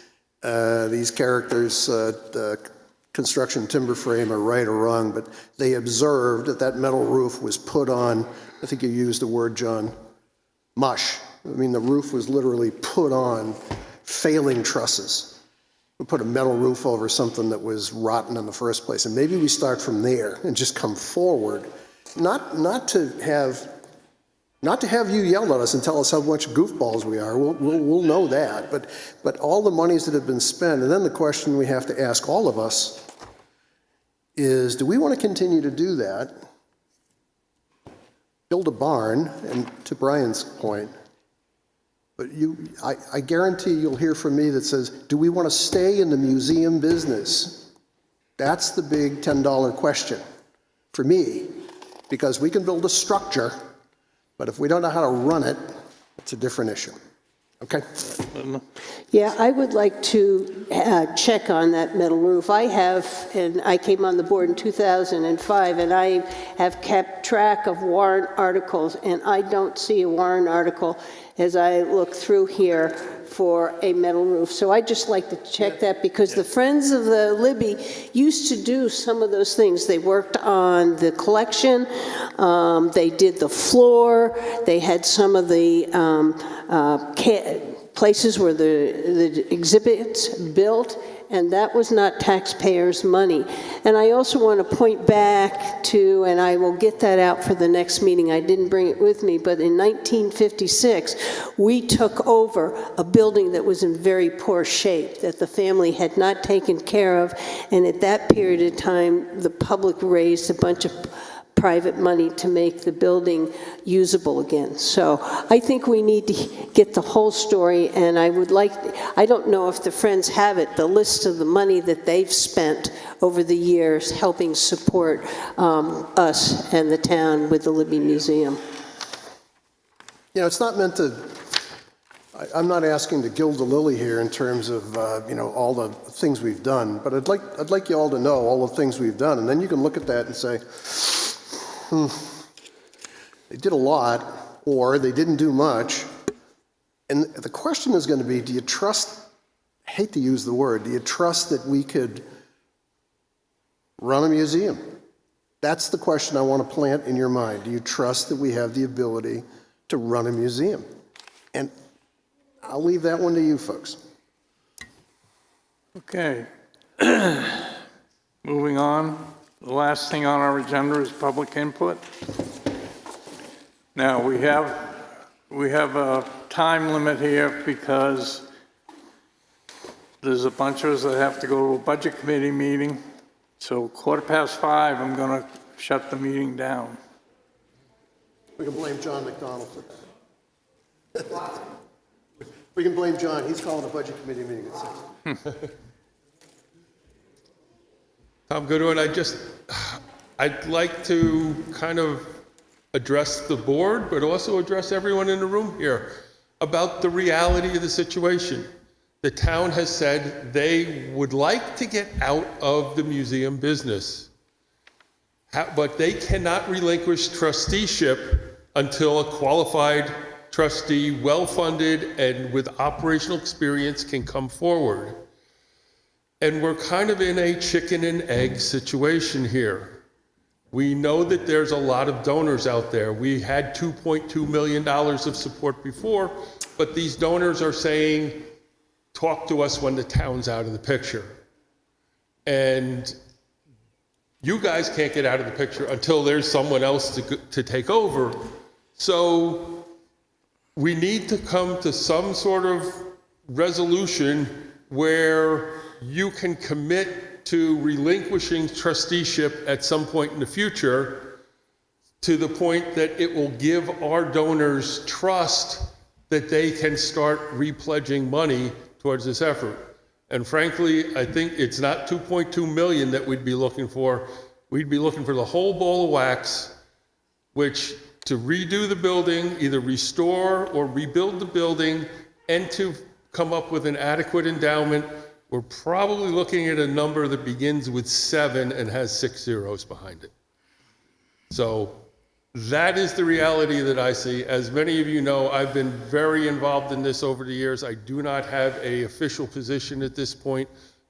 characters, construction timber frame, are right or wrong, but they observed that metal roof was put on, I think you used the word, John, mush. I mean, the roof was literally put on failing trusses. We put a metal roof over something that was rotten in the first place. And maybe we start from there and just come forward, not to have you yell at us and tell us how much goofballs we are. We'll know that. But all the monies that have been spent, and then the question we have to ask all of us is, do we want to continue to do that? Build a barn, and to Brian's point, But I guarantee you'll hear from me that says, do we want to stay in the museum business? That's the big $10 question for me, because we can build a structure, but if we don't know how to run it, it's a different issue. Okay? Yeah, I would like to check on that metal roof. I have, and I came on the board in 2005, and I have kept track of warrant articles, and I don't see a warrant article as I look through here for a metal roof. So I'd just like to check that, because the Friends of the Libby used to do some of those things. They worked on the collection, they did the floor, they had some of the places where the exhibits built, and that was not taxpayers' money. And I also want to point back to, and I will get that out for the next meeting, I didn't bring it with me, but in 1956, we took over a building that was in very poor shape, that the family had not taken care of, and at that period of time, the public raised a bunch of private money to make the building usable again. So I think we need to get the whole story, and I don't know if the Friends have it, the list of the money that they've spent over the years helping support us and the town with the Libby Museum. You know, it's not meant to, I'm not asking to gild the lily here in terms of, all the things we've done, but I'd like you all to know all the things we've done, and then you can look at that and say, they did a lot, or they didn't do much. And the question is going to be, do you trust, I hate to use the word, do you trust that we could run a museum? That's the question I want to plant in your mind. Do you trust that we have the ability to run a museum? And I'll leave that one to you folks. Okay. Moving on. The last thing on our agenda is public input. Now, we have a time limit here because there's a bunch of us that have to go to a budget committee meeting. So 5:15, I'm going to shut the meeting down. We can blame John McDonald for that. We can blame John. He's calling a budget committee meeting at 6. Tom Goodwin, I'd like to kind of address the board, but also address everyone in the room here about the reality of the situation. The town has said they would like to get out of the museum business, but they cannot relinquish trusteeship until a qualified trustee, well-funded and with operational experience, can come forward. And we're kind of in a chicken and egg situation here. We know that there's a lot of donors out there. We had $2.2 million of support before, but these donors are saying, talk to us when the town's out of the picture. And you guys can't get out of the picture until there's someone else to take over. So we need to come to some sort of resolution where you can commit to relinquishing trusteeship at some point in the future, to the point that it will give our donors trust that they can start repledging money towards this effort. And frankly, I think it's not 2.2 million that we'd be looking for. We'd be looking for the whole ball of wax, which to redo the building, either restore or rebuild the building, and to come up with an adequate endowment. We're probably looking at a number that begins with 7 and has 6 zeros behind it. So that is the reality that I see. As many of you know, I've been very involved in this over the years. I do not have an official position at this point,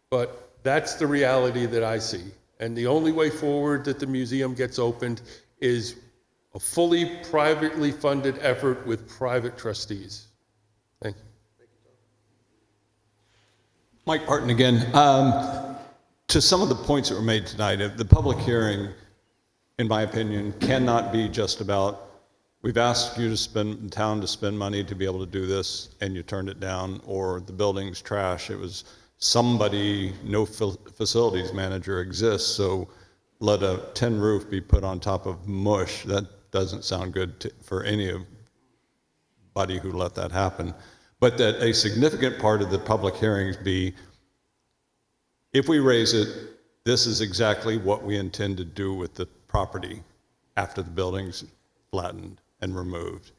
but that's the reality that I see. And the only way forward that the museum gets opened is a fully privately funded effort with private trustees. Thank you. Mike Parton again. To some of the points that were made tonight, the public hearing, in my opinion, cannot be just about, we've asked you to spend, the town to spend money to be able to do this, and you turned it down, or the building's trash. It was somebody, no facilities manager exists, so let a tin roof be put on top of mush. That doesn't sound good for anybody who let that happen. but that a significant part of the public hearings be, if we raise it, this is exactly what we intend to do with the property after the building's flattened and removed.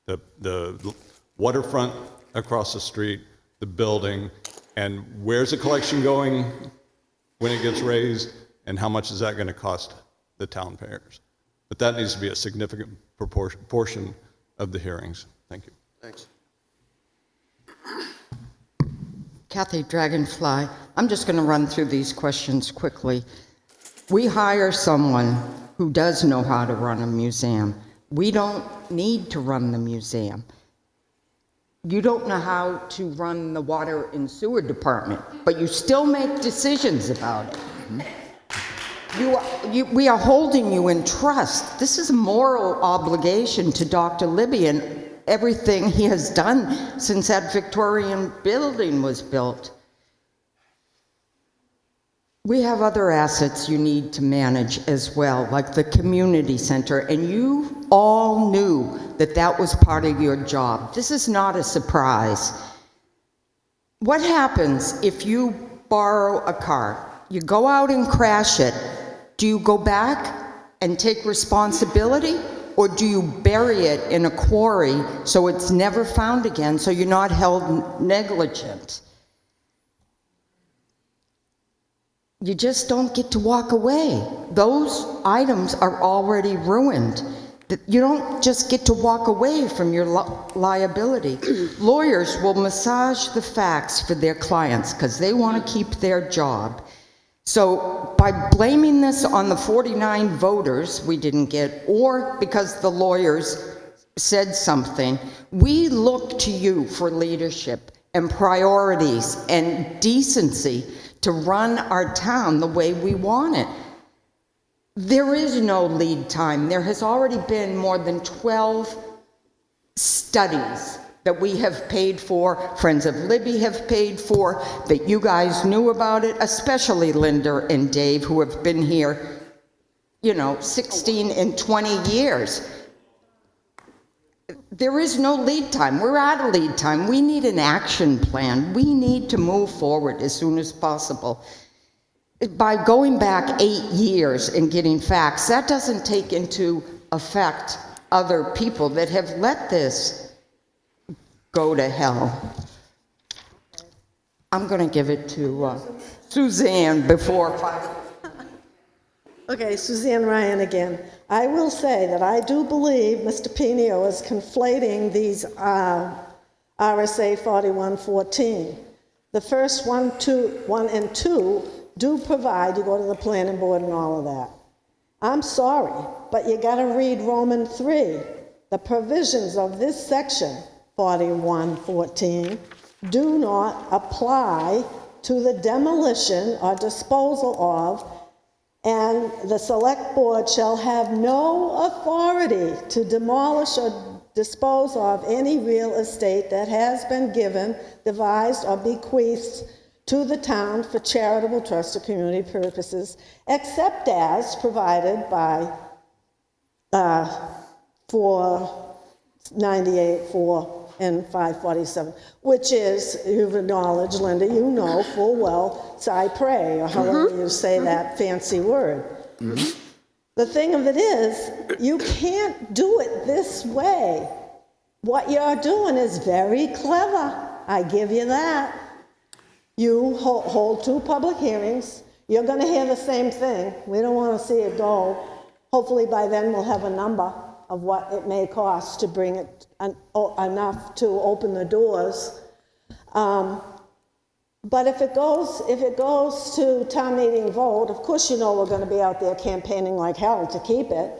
The waterfront across the street, the building, and where's the collection going when it gets raised, and how much is that going to cost the town payers? But that needs to be a significant portion of the hearings. Thank you. Thanks. Kathy Dragonfly, I'm just going to run through these questions quickly. We hire someone who does know how to run a museum. We don't need to run the museum. You don't know how to run the water and sewer department, but you still make decisions about it. We are holding you in trust. This is a moral obligation to Dr. Libby and everything he has done since that Victorian building was built. We have other assets you need to manage as well, like the community center, and you all knew that that was part of your job. This is not a surprise. What happens if you borrow a car? You go out and crash it. Do you go back and take responsibility, or do you bury it in a quarry so it's never found again, so you're not held negligent? You just don't get to walk away. Those items are already ruined. You don't just get to walk away from your liability. Lawyers will massage the facts for their clients because they want to keep their job. So by blaming this on the 49 voters we didn't get, or because the lawyers said something, we look to you for leadership and priorities and decency to run our town the way we want it. There is no lead time. There has already been more than 12 studies that we have paid for, Friends of Libby have paid for, that you guys knew about it, especially Linda and Dave, who have been here, 16 and 20 years. There is no lead time. We're out of lead time. We need an action plan. We need to move forward as soon as possible. By going back 8 years and getting facts, that doesn't take into effect other people that have let this go to hell. I'm going to give it to Suzanne before 5. Okay, Suzanne Ryan again. I will say that I do believe Mr. Pino is conflating these RSA 4114. The first 1 and 2 do provide, you go to the planning board and all of that. I'm sorry, but you got to read Roman 3. The provisions of this section, 4114, do not apply to the demolition or disposal of, and the select board shall have no authority to demolish or dispose of any real estate that has been given, devised, or bequeathed to the town for charitable trust or community purposes, except as provided by 498, 4, and 547, which is, you've acknowledged, Linda, you know full well, cypre, or however you say that fancy word. The thing of it is, you can't do it this way. What you're doing is very clever. I give you that. You hold 2 public hearings. You're going to hear the same thing. We don't want to see it go. Hopefully by then we'll have a number of what it may cost to bring it enough to open the doors. But if it goes to town meeting vote, of course we're going to be out there campaigning like hell to keep it.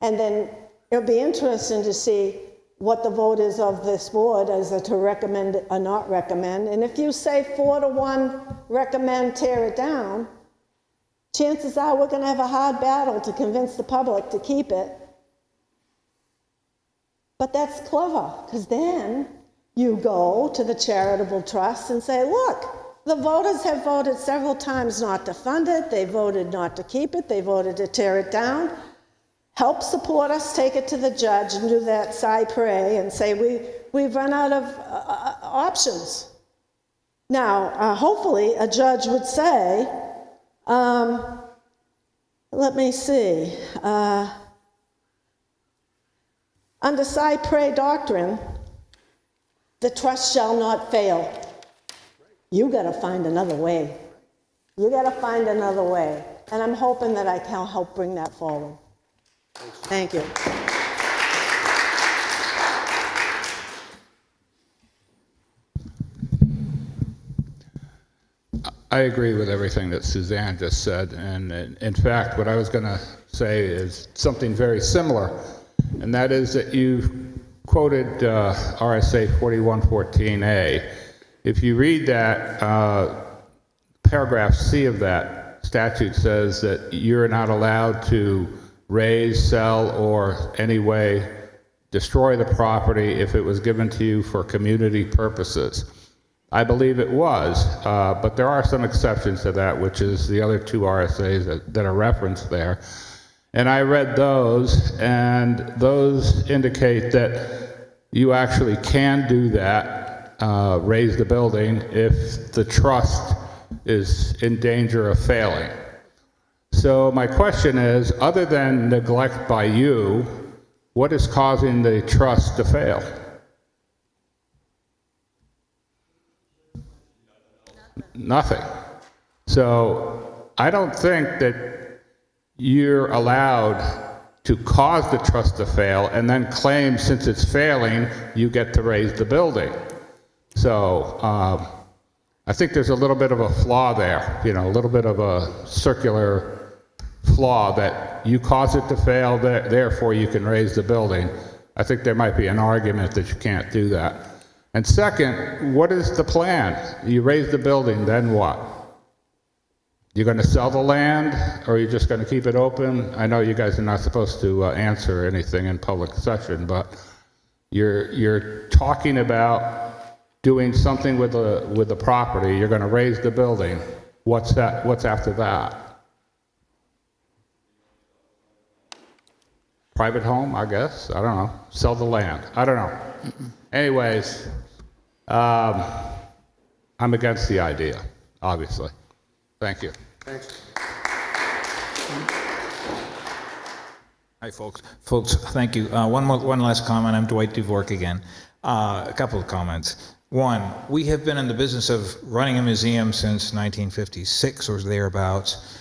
And then it'll be interesting to see what the vote is of this board as to recommend or not recommend. And if you say 4-1 recommend, tear it down, chances are we're going to have a hard battle to convince the public to keep it. But that's clever, because then you go to the charitable trust and say, look, the voters have voted several times not to fund it. They voted not to keep it. They voted to tear it down. Help support us, take it to the judge and do that cypre and say, we've run out of options. Now, hopefully, a judge would say, let me see, under Cypre doctrine, the trust shall not fail. You got to find another way. You got to find another way. And I'm hoping that I can help bring that forward. Thank you. I agree with everything that Suzanne just said, and in fact, what I was going to say is something very similar, and that is that you quoted RSA 4114A. If you read that, paragraph C of that statute says that you're not allowed to raise, sell, or any way destroy the property if it was given to you for community purposes. I believe it was, but there are some exceptions to that, which is the other two RSAs that are referenced there. And I read those, and those indicate that you actually can do that, raise the building, if the trust is in danger of failing. So my question is, other than neglect by you, what is causing the trust to fail? Nothing. So I don't think that you're allowed to cause the trust to fail and then claim, since it's failing, you get to raise the building. So I think there's a little bit of a flaw there, a little bit of a circular flaw that you cause it to fail, therefore you can raise the building. I think there might be an argument that you can't do that. And second, what is the plan? You raise the building, then what? You're going to sell the land, or are you just going to keep it open? I know you guys are not supposed to answer anything in public session, but you're talking about doing something with the property. You're going to raise the building. What's after that? Private home, I guess. I don't know. Sell the land. I don't know. Anyways, I'm against the idea, obviously. Thank you. Thanks. Hi, folks. Folks, thank you. One last comment. I'm Dwight Dvorak again. A couple of comments. One, we have been in the business of running a museum since 1956 or thereabouts.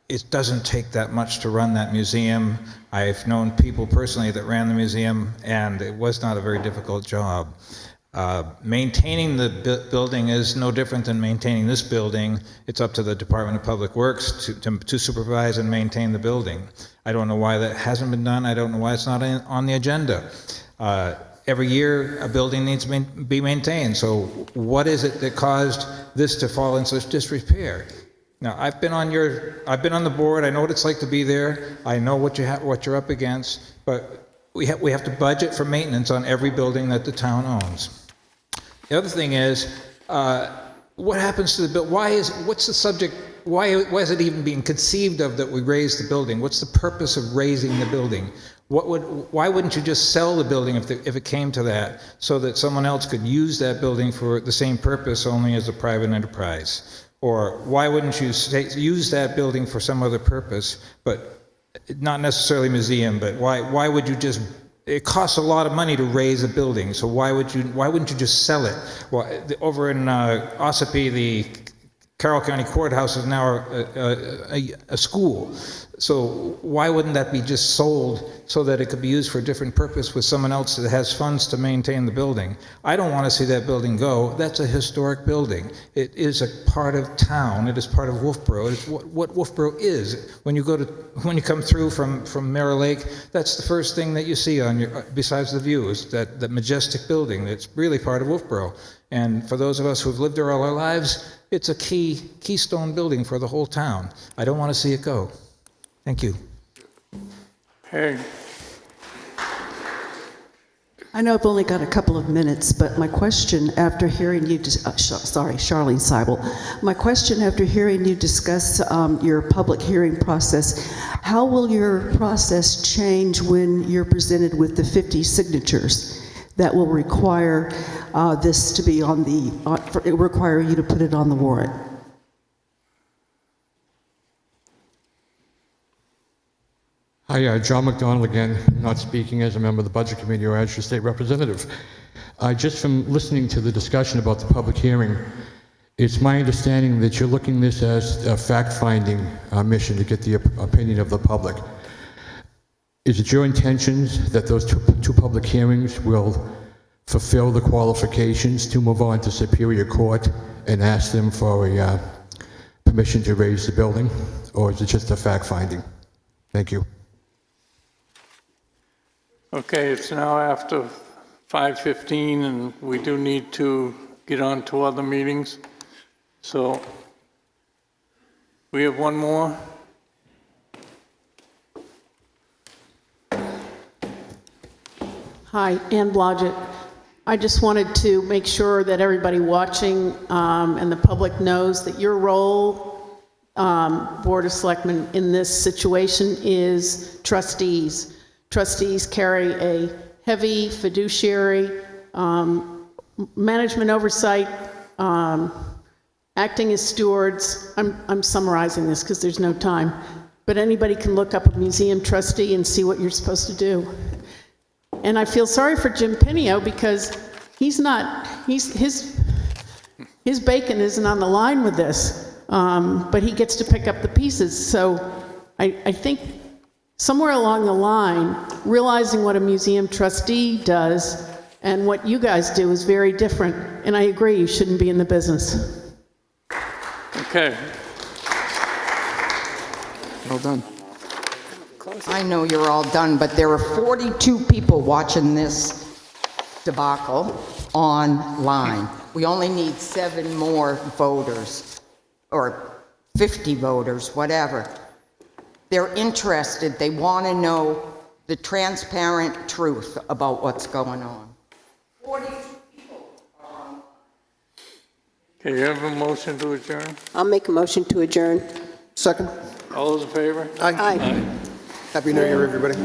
It doesn't take that much to run that museum. I've known people personally that ran the museum, and it was not a very difficult job. Maintaining the building is no different than maintaining this building. It's up to the Department of Public Works to supervise and maintain the building. I don't know why that hasn't been done. I don't know why it's not on the agenda. Every year, a building needs to be maintained. So what is it that caused this to fall in such disrepair? Now, I've been on the board. I know what it's like to be there. I know what you're up against. But we have to budget for maintenance on every building that the town owns. The other thing is, what happens to the building? What's the subject? Why is it even being conceived of that we raise the building? What's the purpose of raising the building? Why wouldn't you just sell the building if it came to that, so that someone else could use that building for the same purpose, only as a private enterprise? Or why wouldn't you use that building for some other purpose, but not necessarily museum, but why would you just, it costs a lot of money to raise a building, so why wouldn't you just sell it? Well, over in Ossipee, the Carroll County Courthouse is now a school. So why wouldn't that be just sold so that it could be used for a different purpose with someone else that has funds to maintain the building? I don't want to see that building go. That's a historic building. It is a part of town. It is part of Wolfeboro. It's what Wolfeboro is. When you come through from Mirror Lake, that's the first thing that you see besides the view, is that majestic building. It's really part of Wolfeboro. And for those of us who've lived there all our lives, it's a keystone building for the whole town. I don't want to see it go. Thank you. Hey. I know I've only got a couple of minutes, but my question after hearing you, Charlene Seibel, my question after hearing you discuss your public hearing process, how will your process change when you're presented with the 50 signatures? that will require this to be on the, require you to put it on the warrant? Hi, John McDonald again, not speaking as a member of the Budget Committee or as your state representative. Just from listening to the discussion about the public hearing, it's my understanding that you're looking this as a fact-finding mission to get the opinion of the public. Is it your intentions that those two public hearings will fulfill the qualifications to move on to Superior Court and ask them for a permission to raise the building, or is it just a fact-finding? Thank you. Okay, it's now after 5:15, and we do need to get on to other meetings. So we have one more. Hi, Ann Blodgett. I just wanted to make sure that everybody watching and the public knows that your role, Board of Selectmen, in this situation is trustees. Trustees carry a heavy fiduciary management oversight, acting as stewards. I'm summarizing this because there's no time, but anybody can look up a museum trustee and see what you're supposed to do. And I feel sorry for Jim Pinio because his bacon isn't on the line with this, but he gets to pick up the pieces. So I think somewhere along the line, realizing what a museum trustee does and what you guys do is very different. And I agree, you shouldn't be in the business. Okay. Well done. I know you're all done, but there are 42 people watching this debacle online. We only need 7 more voters, or 50 voters, whatever. They're interested. They want to know the transparent truth about what's going on. 42 people are on. Okay, you have a motion to adjourn? I'll make a motion to adjourn. Second? All those in favor? Aye. Aye. Happy New Year, everybody.